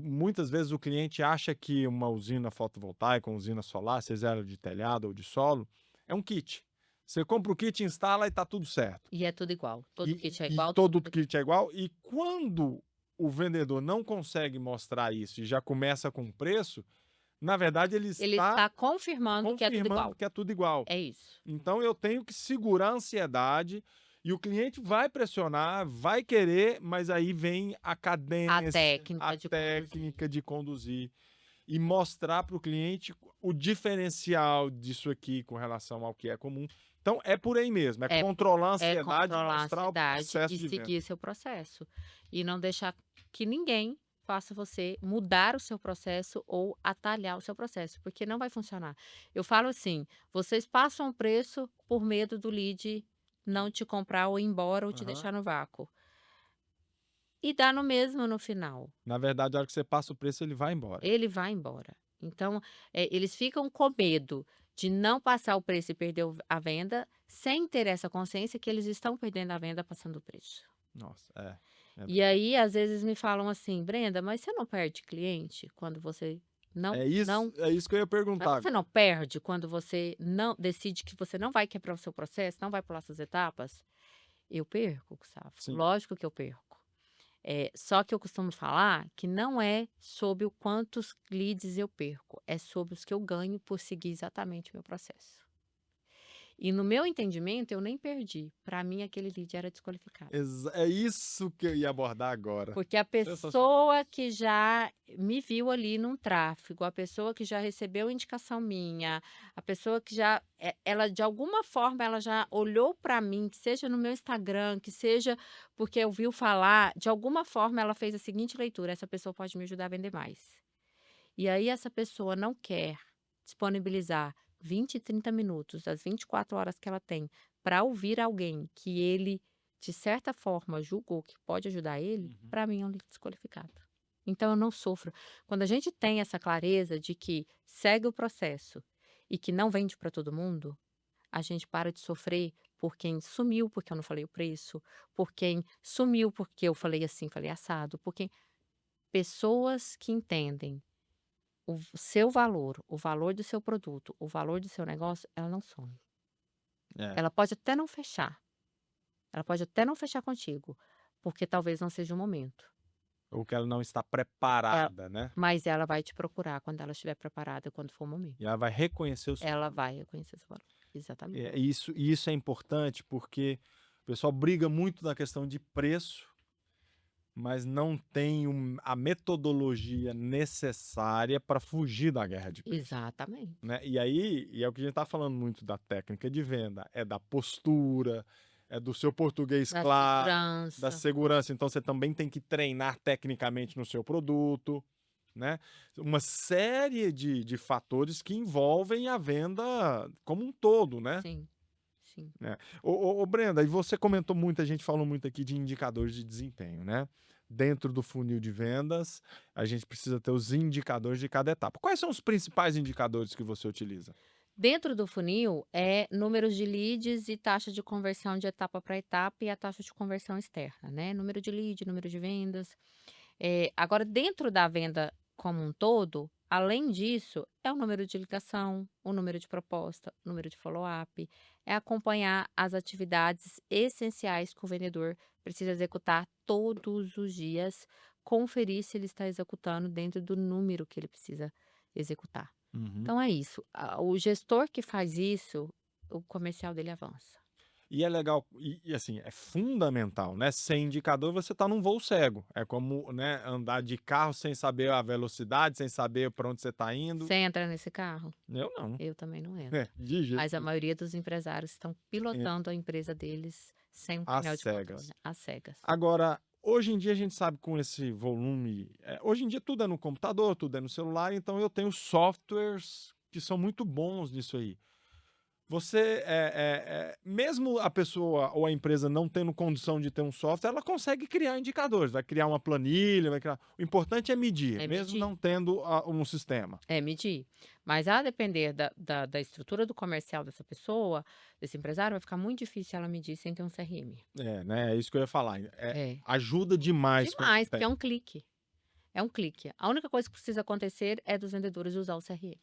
Muitas vezes o cliente acha que uma usina fotovoltaica, uma usina solar, seja ela de telhado ou de solo, é um kit. Você compra o kit, instala e está tudo certo. E é tudo igual. Todo E, kit é e igual. todo kit é igual. E quando o vendedor não consegue mostrar isso e já começa com preço, na verdade ele Ele está está confirmando que é tudo confirmando igual. que é tudo igual. É isso. Então eu tenho que segurar a ansiedade e o cliente vai pressionar, vai querer, mas aí vem a A cadência, a técnica de conduzir. técnica de conduzir e mostrar para o cliente o diferencial disso aqui com relação ao que é comum. Então é por aí mesmo, é É controlar a é ansiedade e controlar a mostrar o ansiedade processo e de venda. seguir seu processo. E não deixar que ninguém faça você mudar o seu processo ou atalhar o seu processo, porque não vai funcionar. Eu falo assim: vocês passam o preço por medo do lead não te comprar ou ir embora ou te Aham. deixar no vácuo. E dá no mesmo no final. Na verdade, a hora que você passa o preço, ele vai embora. Ele vai embora. Então, eles ficam com medo de não passar o preço e perder a venda, sem ter essa consciência que eles estão perdendo a venda passando o preço. Nossa, é E aí, às vezes, me falam assim: "Brenda, mas você não perde cliente quando você não não é isso que eu ia mas perguntar você não agora. perde quando você não decide que você não vai quebrar o seu processo, não vai pular suas etapas?" Eu perco, Gustavo, Sim. lógico que eu perco. Só que eu costumo falar que não é sobre o quantos leads eu perco, é sobre os que eu ganho por seguir exatamente o meu processo. E no meu entendimento, eu nem perdi. Para mim, aquele lead era desqualificado. É isso que eu ia abordar agora. Porque a Sensacional pessoa isso. que já me viu ali num tráfego, a pessoa que já recebeu indicação minha, a pessoa que já, ela de alguma forma, ela já olhou para mim, que seja no meu Instagram, que seja porque ouviu falar, de alguma forma ela fez a seguinte leitura: essa pessoa pode me ajudar a vender mais. E aí essa pessoa não quer disponibilizar 20, 30 minutos das 24 horas que ela tem para ouvir alguém que ele, de certa forma, julgou que pode ajudar ele, Uhum. para mim é um lead desqualificado. Então eu não sofro. Quando a gente tem essa clareza de que segue o processo e que não vende para todo mundo, a gente para de sofrer por quem sumiu porque eu não falei o preço, por quem sumiu porque eu falei assim, falei assado, por quem... Pessoas que entendem o seu valor, o valor do seu produto, o valor do seu negócio, ela não some. É. Ela pode até não fechar, ela pode até não fechar contigo, porque talvez não seja o momento. Ou que ela não está Ela preparada, né? Mas ela vai te procurar quando ela estiver preparada, quando for o E momento. ela vai reconhecer o seu Ela valor. vai reconhecer seu valor. Exatamente. Isso é importante porque o pessoal briga muito na questão de preço, mas não tem a metodologia necessária para fugir da guerra de preço. Exatamente. Né? E é o que a gente está falando muito da técnica de venda, é da postura, é do seu português Da claro, da segurança. segurança. Então você também tem que treinar tecnicamente no seu produto, né? Uma série de fatores que envolvem a venda como um todo, né? Sim, sim. Ô, Brenda, e você comentou muito, a gente falou muito aqui de indicadores de desempenho, né? dentro do funil de vendas, a gente precisa ter os indicadores de cada etapa. Quais são os principais indicadores que você utiliza? Dentro do funil, é números de leads e taxa de conversão de etapa para etapa e a taxa de conversão externa, né, número de lead, número de vendas. Agora dentro da venda como um todo, além disso, é o número de ligação, o número de proposta, o número de follow-up, é acompanhar as atividades essenciais que o vendedor precisa executar todos os dias, conferir se ele está executando dentro do número que ele precisa executar. Uhum. Então é isso, o gestor que faz isso, o comercial dele avança. E é legal, e assim, é fundamental, né? Sem indicador você está num voo cego. É como, né, andar de carro sem saber a velocidade, sem saber para onde você está indo. Você entra nesse carro? Eu não. Eu também não É, entro. de jeito Mas a nenhum. maioria dos empresários estão É, pilotando a empresa deles sem um às painel de controle, cegas. às cegas. Agora, hoje em dia a gente sabe com esse volume, hoje em dia tudo é no computador, tudo é no celular, então eu tenho softwares que são muito bons nisso aí. Você, mesmo a pessoa ou a empresa não tendo condição de ter um software, ela consegue criar indicadores, vai criar uma planilha, vai criar. O importante é medir, É mesmo medir. não tendo um sistema. É medir. Mas a depender da estrutura do comercial dessa pessoa, desse empresário, vai ficar muito difícil ela medir sem ter um CRM. É, né? É isso que eu ia falar. É. Ajuda demais quando Demais, porque tem. é um clique. É um clique. A única coisa que precisa acontecer é dos vendedores usar o CRM.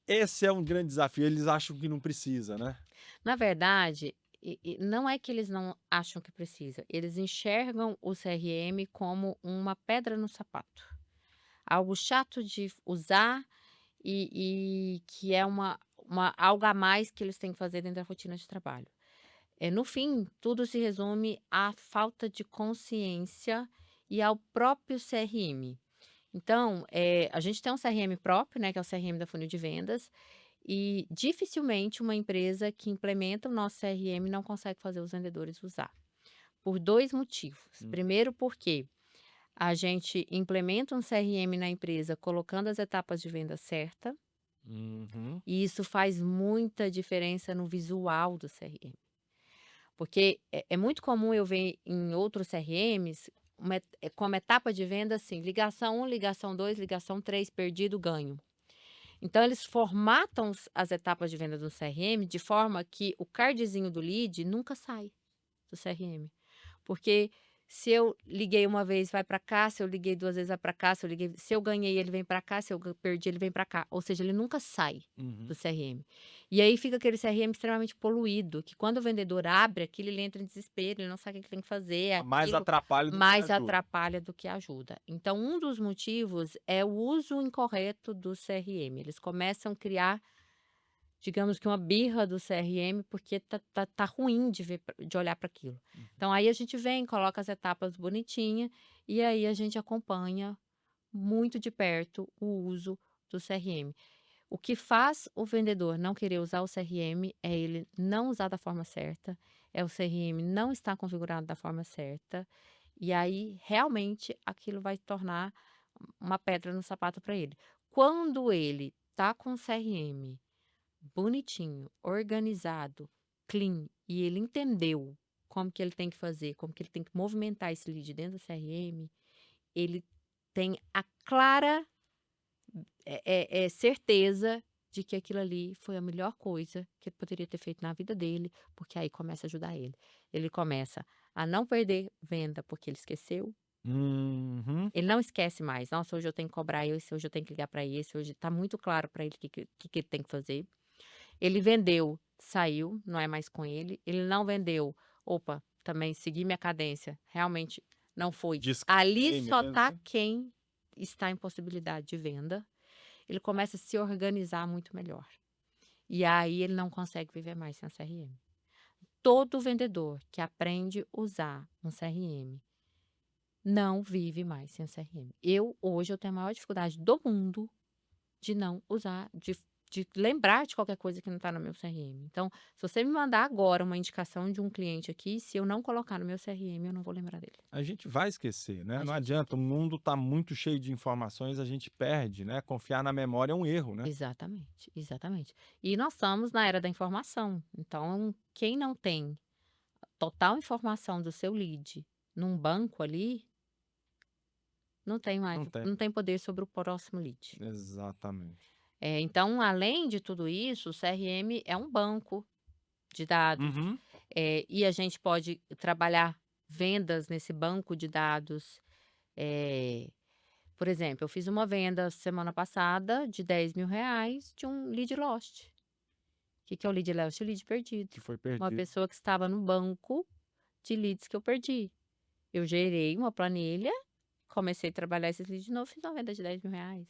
Esse é um grande desafio. Eles acham que não precisa, né? Na verdade, não é que eles não acham que precisa, eles enxergam o CRM como uma pedra no sapato. Algo chato de usar e que é algo a mais que eles têm que fazer dentro da rotina de trabalho. No fim, tudo se resume à falta de consciência e ao próprio CRM. Então, a gente tem um CRM próprio, né, que é o CRM da funil de vendas, e dificilmente uma empresa que implementa o nosso CRM não consegue fazer os vendedores usar, por 2 motivos. Hum. Primeiro, porque a gente implementa um CRM na empresa colocando as etapas de venda certa, Uhum. e isso faz muita diferença no visual do CRM. Porque é muito comum eu ver em outros CRMs como etapa de venda assim: ligação 1, ligação 2, ligação 3, perdido, ganho. Então eles formatam as etapas de venda do CRM de forma que o cardzinho do lead nunca sai do CRM. Porque se eu liguei uma vez, vai para cá, se eu liguei 2 vezes, vai para cá, se eu ganhei, ele vem para cá, se eu perdi, ele vem para cá. Ou seja, ele nunca sai Uhum. do CRM. E aí fica aquele CRM extremamente poluído, que quando o vendedor abre aquilo, ele entra em desespero, ele não sabe o que ele tem que fazer, Mais aquilo atrapalha do que mais ajuda. atrapalha do que ajuda. Então um dos motivos é o uso incorreto do CRM. Eles começam a criar, digamos que uma birra do CRM, porque tá ruim de olhar para aquilo. Então aí a gente vem, coloca as etapas bonitinha, e aí a gente acompanha muito de perto o uso do CRM. O que faz o vendedor não querer usar o CRM é ele não usar da forma certa, é o CRM não estar configurado da forma certa, e aí realmente aquilo vai tornar uma pedra no sapato para ele. Quando ele tá com o CRM bonitinho, organizado, clean, e ele entendeu como que ele tem que fazer, como que ele tem que movimentar esse lead dentro do CRM, ele tem a clara certeza de que aquilo ali foi a melhor coisa que ele poderia ter feito na vida dele, porque aí começa a ajudar ele. Ele começa a não perder venda porque ele esqueceu. Uhum. Ele não esquece mais. Nossa, hoje eu tenho que cobrar esse, hoje eu tenho que ligar para esse, hoje está muito claro para ele o que ele tem que fazer. Ele vendeu, saiu, não é mais com ele. Ele não vendeu, opa, também segui minha cadência. Realmente não foi. Ali Descansei só mesmo, está né? quem está em possibilidade de venda. Ele começa a se organizar muito melhor. E aí ele não consegue viver mais sem a CRM. Todo vendedor que aprende a usar um CRM não vive mais sem a CRM. Hoje eu tenho a maior dificuldade do mundo de não usar, de lembrar de qualquer coisa que não está no meu CRM. Então, se você me mandar agora uma indicação de um cliente aqui, se eu não colocar no meu CRM, eu não vou lembrar dele. A gente vai esquecer, né? A Não gente adianta, o esquece. mundo está muito cheio de informações, a gente perde, né? Confiar na memória é um erro, né? Exatamente, exatamente. E nós estamos na era da informação. Então, quem não tem total informação do seu lead num banco ali, Não tem mais, Não tem. não tem poder sobre o próximo lead. Exatamente. Então, além de tudo isso, o CRM é um banco de dados, Uhum. e a gente pode trabalhar vendas nesse banco de dados. Eh, por exemplo, eu fiz uma venda semana passada de R$ 10.000 de um lead lost. O que é o lead lost? O lead perdido. Que foi Uma perdido. pessoa que estava no banco de leads que eu perdi. Eu gerei uma planilha, comecei a trabalhar esses leads de novo, fiz uma venda de R$ 10.000.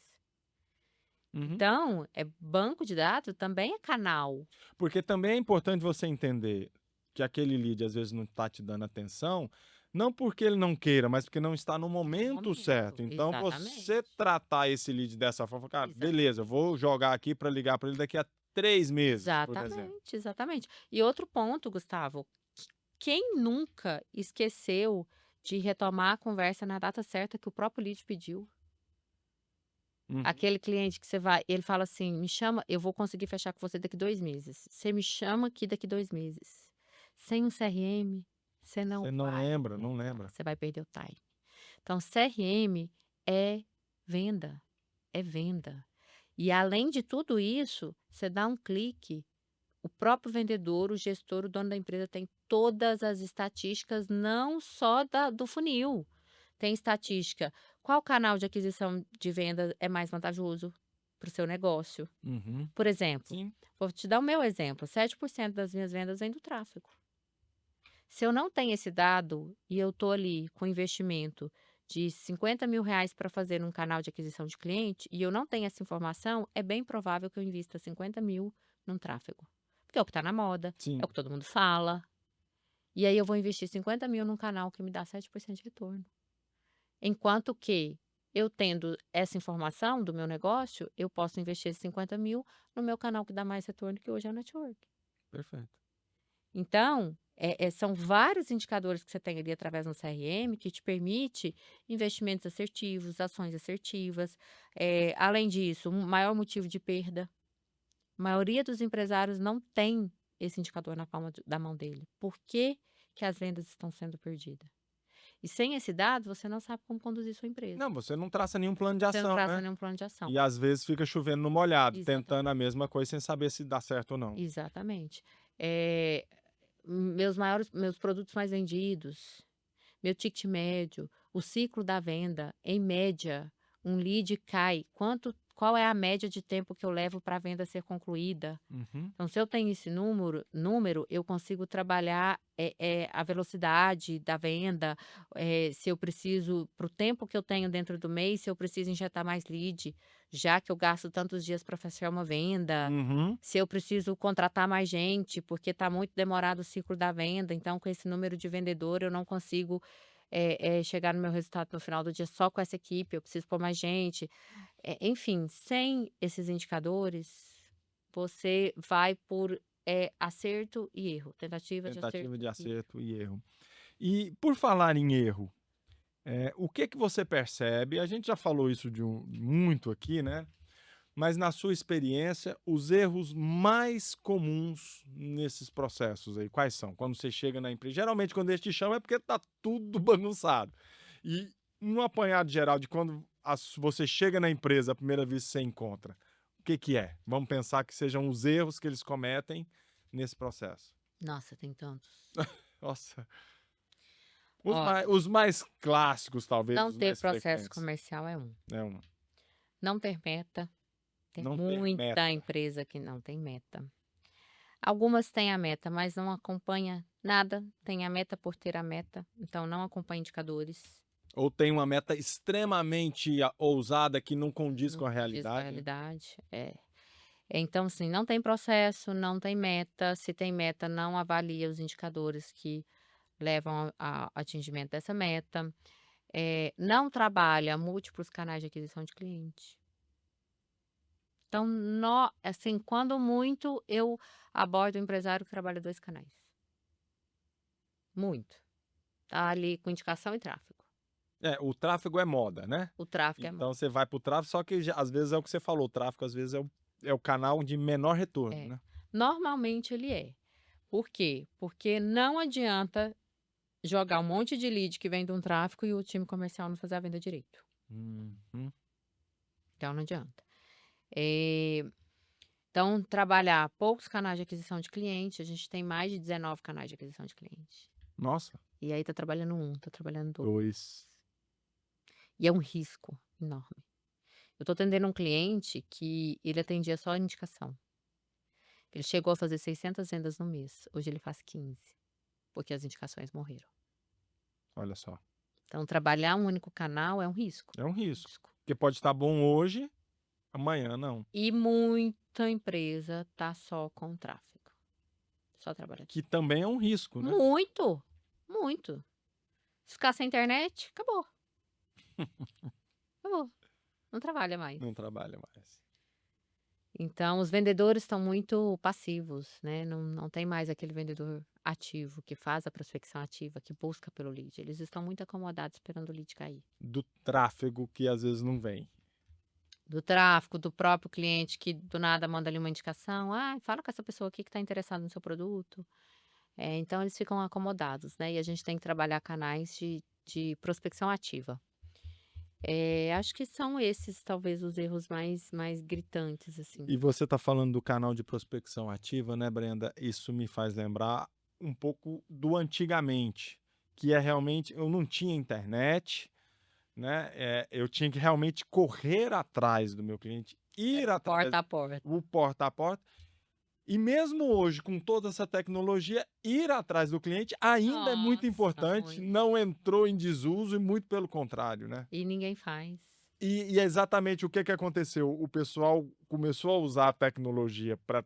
Uhum. Então, banco de dados também é canal. Porque também é importante você entender que aquele lead às vezes não está te dando atenção, não porque ele não queira, mas porque não está no No momento momento, certo. Então, você exatamente. tratar esse lead dessa forma, cara, Exa beleza, eu vou jogar aqui para ligar para ele daqui a 3 meses, por exemplo. exatamente, exatamente. E outro ponto, Gustavo, quem nunca esqueceu de retomar a conversa na data certa que o próprio lead pediu? Uhum. Aquele cliente que você vai, ele fala assim: "Me chama, eu vou conseguir fechar com você daqui 2 meses. Você me chama aqui daqui 2 meses". Sem um CRM, você não Você não vai lembra, não lembrar, lembra. você vai perder o time. Então CRM é venda, é venda. E além de tudo isso, você dá um clique, o próprio vendedor, o gestor, o dono da empresa tem todas as estatísticas, não só do funil. Tem estatística, qual canal de aquisição de venda é mais vantajoso para o seu negócio. Uhum. Por exemplo, Sim. vou te dar o meu exemplo: 7% das minhas vendas vem do tráfego. Se eu não tenho esse dado e eu estou ali com investimento de R$ 50.000 para fazer um canal de aquisição de cliente e eu não tenho essa informação, é bem provável que eu invista 50.000 num tráfego. Porque é o que está na moda, é Sim. o que todo mundo fala. E aí eu vou investir 50.000 num canal que me dá 7% de retorno. Enquanto que eu tendo essa informação do meu negócio, eu posso investir esses 50.000 no meu canal que dá mais retorno, que hoje é o network. Perfeito. Então, são vários indicadores que você tem ali através do CRM que te permite investimentos assertivos, ações assertivas. Além disso, um maior motivo de perda. A maioria dos empresários não tem esse indicador na palma da mão dele. Por que que as vendas estão sendo perdidas? E sem esse dado, você não sabe como conduzir sua empresa. Não, você não traça nenhum plano de Você não ação, traça né. nenhum plano de ação. E às vezes fica chovendo no molhado, tentando a Exatamente. mesma coisa sem saber se dá certo ou não. Exatamente. Meus produtos mais vendidos, meu ticket médio, o ciclo da venda, em média, um lead cai. Qual é a média de tempo que eu levo para a venda ser concluída? Uhum. Então, se eu tenho esse número, eu consigo trabalhar a velocidade da venda, se eu preciso, para o tempo que eu tenho dentro do mês, se eu preciso injetar mais lead, já que eu gasto tantos dias para fechar uma venda, Uhum. se eu preciso contratar mais gente, porque está muito demorado o ciclo da venda, então com esse número de vendedor eu não consigo chegar no meu resultado no final do dia só com essa equipe, eu preciso pôr mais gente. Enfim, sem esses indicadores, você vai por acerto e erro, tentativa de Tentativa acerto de e erro. acerto e erro. E por falar em erro, o que que você percebe, a gente já falou isso muito aqui, né, mas na sua experiência, os erros mais comuns nesses processos aí, quais são? Quando você chega na empresa geralmente quando eles te chamam é porque tá tudo bagunçado. E no apanhado geral de quando você chega na empresa a primeira vez que você encontra, o que que é? Vamos pensar que sejam os erros que eles cometem nesse processo. Nossa, tem tantos. Nossa. Olha, Os mais clássicos, talvez, não os ter mais processo frequentes. comercial é um. É um Não ter meta, tem não ter muita meta. empresa que não tem meta. Algumas têm a meta, mas não acompanha nada, tem a meta por ter a meta, então não acompanha indicadores. Ou tem uma meta extremamente ousada que não condiz Não com a condiz com a realidade, né. realidade. Então, assim, não tem processo, não tem meta. Se tem meta, não avalia os indicadores que levam ao atingimento dessa meta. Não trabalha múltiplos canais de aquisição de cliente. Então, assim, quando muito, eu abordo o empresário que trabalha 2 canais. Muito. Tá ali com indicação e tráfego. É, o tráfego é moda, né. O tráfego é mão. Então você vai para o tráfego, só que às vezes é o que você falou, o tráfego às vezes é o canal de menor retorno, É. né. Normalmente ele é. Por quê? Porque não adianta jogar um monte de lead que vem de um tráfego e o time comercial não fazer a venda direito. Uhum. Então não adianta. Eh, então trabalhar poucos canais de aquisição de cliente, a gente tem mais de 19 canais de aquisição de cliente. Nossa, E aí tá trabalhando um, tá trabalhando 2. 2. E é um risco enorme. Eu tô atendendo um cliente que ele atendia só indicação. Ele chegou a fazer 600 vendas no mês, hoje ele faz 15, porque as indicações morreram. Olha só. Então trabalhar um único canal é um risco, É um um risco. risco. Porque pode estar bom hoje, amanhã não. E muita empresa tá só com tráfego, só trabalha Que também é um risco, né? muito, muito. Se ficar sem internet, acabou, acabou, não trabalha mais. Não trabalha mais. Então os vendedores estão muito passivos, né, não tem mais aquele vendedor ativo, que faz a prospecção ativa, que busca pelo lead, eles estão muito acomodados esperando o lead cair. Do tráfego que às vezes não vem. Do tráfego, do próprio cliente que do nada manda ali uma indicação: "Ah, fala com essa pessoa aqui que está interessada no seu produto". Então eles ficam acomodados, né, e a gente tem que trabalhar canais de prospecção ativa. Acho que são esses talvez os erros mais gritantes, assim. E você está falando do canal de prospecção ativa, né, Brenda? Isso me faz lembrar um pouco do antigamente, que é realmente eu não tinha internet, né? Eu tinha que realmente correr atrás do meu cliente, ir atrás Porta a porta. o porta a porta. E mesmo hoje, com toda essa tecnologia, ir atrás do cliente ainda é muito Nossa, importante, muito. não entrou em desuso e muito pelo contrário, né? E ninguém faz. E é exatamente o que aconteceu. O pessoal começou a usar a tecnologia para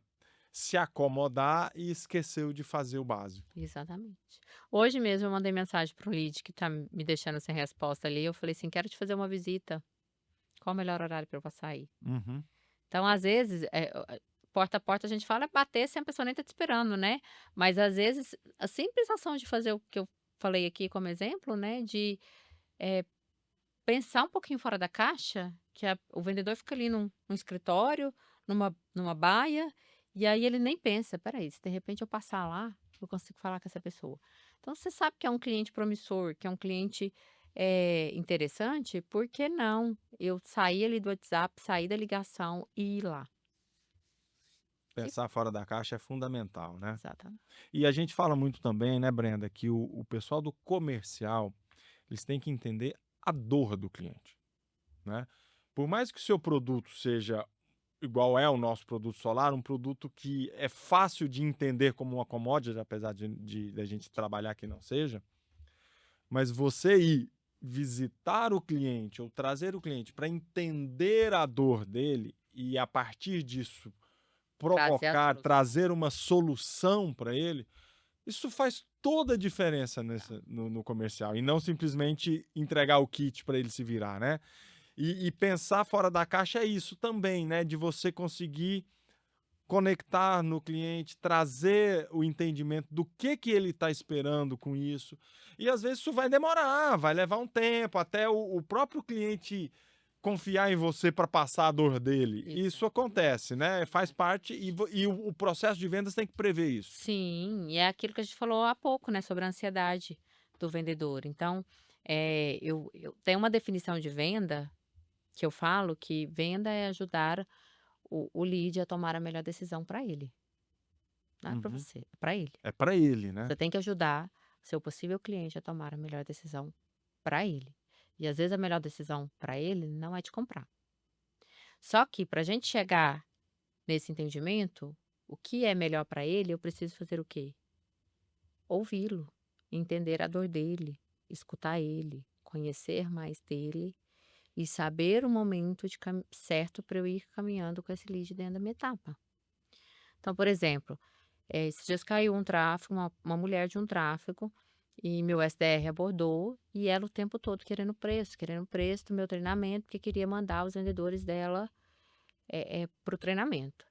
se acomodar e esqueceu de fazer o básico. Exatamente. Hoje mesmo eu mandei mensagem para um lead que tá me deixando sem resposta ali, eu falei assim: "Quero te fazer uma visita, qual o melhor horário para eu passar aí?". Uhum. Então, às vezes, porta a porta a gente fala é bater sem a pessoa nem tá te esperando, né. Mas às vezes a simples ação de fazer o que eu falei aqui como exemplo, né, de, eh, pensar um pouquinho fora da caixa, que o vendedor fica ali num escritório, numa baia, e aí ele nem pensa: "Espera aí, se de repente eu passar lá, eu consigo falar com essa pessoa". Então você sabe que é um cliente promissor, que é um cliente, interessante, por que não eu sair ali do WhatsApp, sair da ligação e ir lá? E Pensar fora da caixa é fundamental, né? exatamente. E a gente fala muito também, né, Brenda, que o pessoal do comercial, eles têm que entender a dor do cliente, né? Por mais que o seu produto seja igual é o nosso produto solar, um produto que é fácil de entender como uma commodity, apesar de a gente trabalhar que não seja, mas você ir visitar o cliente ou trazer o cliente para entender a dor dele e a partir disso Trazer a provocar, solução. trazer uma solução para ele, isso faz toda a diferença Tá. no comercial e não simplesmente entregar o kit para ele se virar, né? E pensar fora da caixa é isso também, né? De você conseguir conectar no cliente, trazer o entendimento do que ele está esperando com isso. E às vezes isso vai demorar, vai levar um tempo, até o próprio cliente confiar em você para passar a dor dele. Isso Exatamente, acontece, né? Faz parte e o processo de vendas tem que prever isso. sim, e é aquilo que a gente falou há pouco, né, sobre a ansiedade do vendedor. Então, eu tenho uma definição de venda que eu falo que venda é ajudar o lead a tomar a melhor decisão para ele, não é para Uhum. você, é para ele. É para ele, né? Você tem que ajudar seu possível cliente a tomar a melhor decisão para ele. E às vezes a melhor decisão para ele não é te comprar. Só que para a gente chegar nesse entendimento, o que é melhor para ele, eu preciso fazer o quê? Ouvi-lo, entender a dor dele, escutar ele, conhecer mais dele e saber o momento certo para eu ir caminhando com esse lead dentro da minha etapa. Então, por exemplo, esses dias caiu um tráfego, uma mulher de um tráfego, e meu SDR abordou, e ela o tempo todo querendo preço do meu treinamento, porque queria mandar os vendedores dela para o treinamento.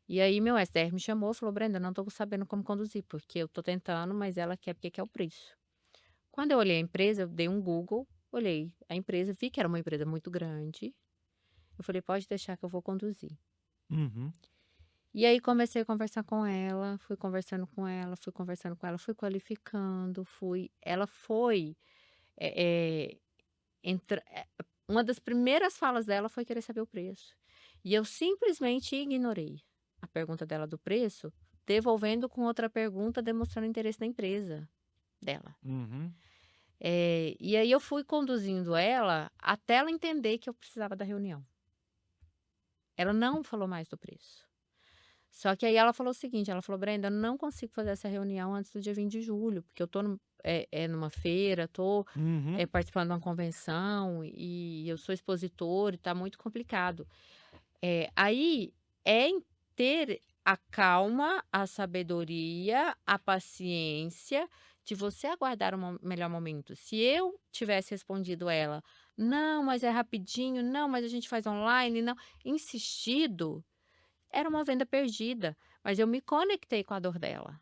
E aí meu SDR me chamou e falou: "Brenda, não estou sabendo como conduzir, porque eu estou tentando, mas ela quer porque quer o preço". Quando eu olhei a empresa, eu dei um Google, olhei a empresa, vi que era uma empresa muito grande, eu falei: "Pode deixar que eu vou conduzir". Uhum. E aí comecei a conversar com ela, fui conversando com ela, fui conversando com ela, fui qualificando, ela foi, eh eh, entra uma das primeiras falas dela foi querer saber o preço. E eu simplesmente ignorei a pergunta dela do preço, devolvendo com outra pergunta, demonstrando interesse na empresa dela. Uhum. E aí eu fui conduzindo ela até ela entender que eu precisava da reunião. Ela não falou mais do preço. Só que aí ela falou o seguinte, ela falou: "Brenda, eu não consigo fazer essa reunião antes do dia 20 de julho, porque eu tô numa feira, tô, Uhum. participando de uma convenção e eu sou expositora e tá muito complicado". Aí é em ter a calma, a sabedoria, a paciência de você aguardar um melhor momento. Se eu tivesse respondido ela: "Não, mas é rapidinho. Não, mas a gente faz online. Não", insistido, era uma venda perdida, mas eu me conectei com a dor dela.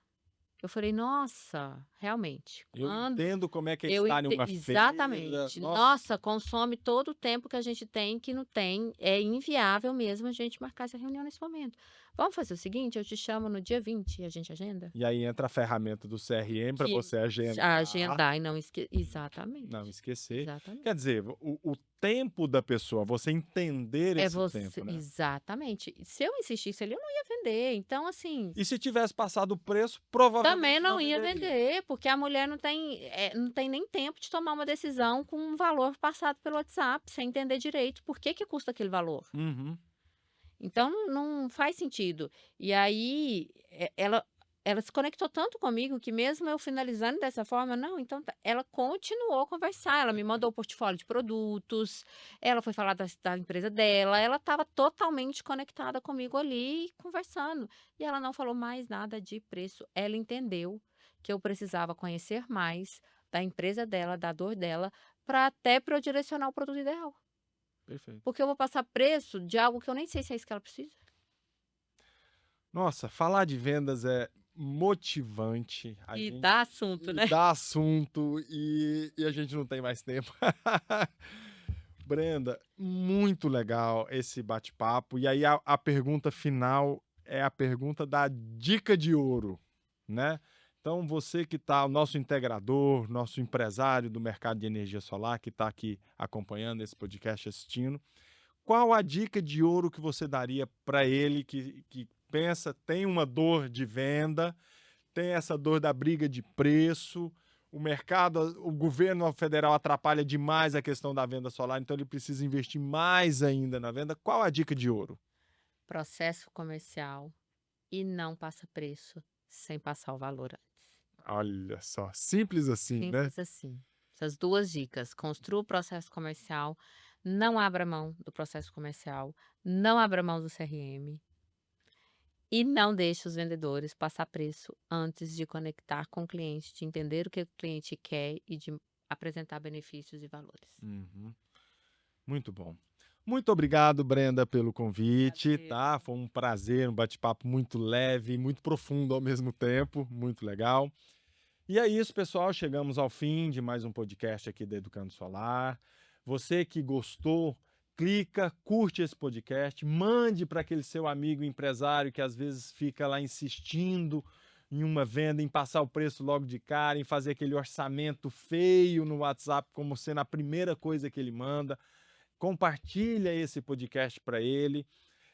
Eu falei: "Nossa, realmente, Eu quando entendo como é que é eu estar em ente", uma feira. exatamente. Nossa. Nossa, consome todo o tempo que a gente tem, que não tem, é inviável mesmo a gente marcar essa reunião nesse momento. Vamos fazer o seguinte, eu te chamo no dia 20 e a gente agenda? E aí entra a ferramenta do CRM para Que você agendar. agendar e não Não exatamente, esquecer. Quer exatamente. dizer, o tempo da pessoa, você entender É esse você tempo, né. exatamente. Se eu insistisse ali, eu não ia vender, então assim, E se tivesse passado o preço, também provavelmente não não ia venderia. vender, porque a mulher não tem nem tempo de tomar uma decisão com um valor passado pelo WhatsApp, sem entender direito por que que custa aquele valor. Uhum. Então não faz sentido. E aí, ela se conectou tanto comigo que mesmo eu finalizando dessa forma, não, então tá, ela continuou a conversar, ela me mandou o portfólio de produtos, ela foi falar da empresa dela, ela estava totalmente conectada comigo ali, conversando. E ela não falou mais nada de preço, ela entendeu que eu precisava conhecer mais da empresa dela, da dor dela, para eu direcionar o produto ideal. Perfeito. Porque eu vou passar preço de algo que eu nem sei se é isso que ela precisa. Nossa, falar de vendas é motivante, a E gente dá assunto, e né. dá assunto e a gente não tem mais tempo. Brenda, muito legal esse bate-papo. E aí a pergunta final é a pergunta da dica de ouro, né. Então você que está o nosso integrador, nosso empresário do mercado de energia solar, que está aqui acompanhando esse podcast, assistindo, qual a dica de ouro que você daria para ele que pensa, tem uma dor de venda, tem essa dor da briga de preço, o mercado, o governo federal atrapalha demais a questão da venda solar, então ele precisa investir mais ainda na venda. Qual a dica de ouro? Processo comercial e não passa preço sem passar o valor antes. Olha só, simples assim, né? Simples assim. Essas 2 dicas, construa o processo comercial, não abra mão do processo comercial, não abra mão do CRM e não deixe os vendedores passar preço antes de conectar com o cliente, de entender o que o cliente quer e de apresentar benefícios e valores. Uhum. Muito bom. Muito obrigado, Brenda, pelo convite, tá? Adeus. Foi um prazer, um bate-papo muito leve, muito profundo ao mesmo tempo, muito legal. E é isso, pessoal. Chegamos ao fim de mais um podcast aqui da Educando Solar. Você que gostou, clica, curte esse podcast, mande para aquele seu amigo empresário que às vezes fica lá insistindo em uma venda, em passar o preço logo de cara, em fazer aquele orçamento feio no WhatsApp como sendo a primeira coisa que ele manda. Compartilha esse podcast para ele.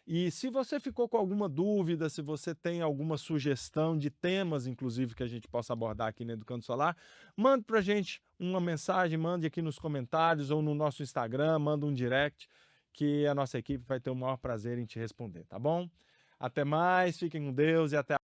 E se você ficou com alguma dúvida, se você tem alguma sugestão de temas, inclusive, que a gente possa abordar aqui no Educando Solar, mande para a gente uma mensagem, mande aqui nos comentários ou no nosso Instagram, manda um direct, que a nossa equipe vai ter o maior prazer em te responder, tá bom? Até mais, fiquem com Deus e até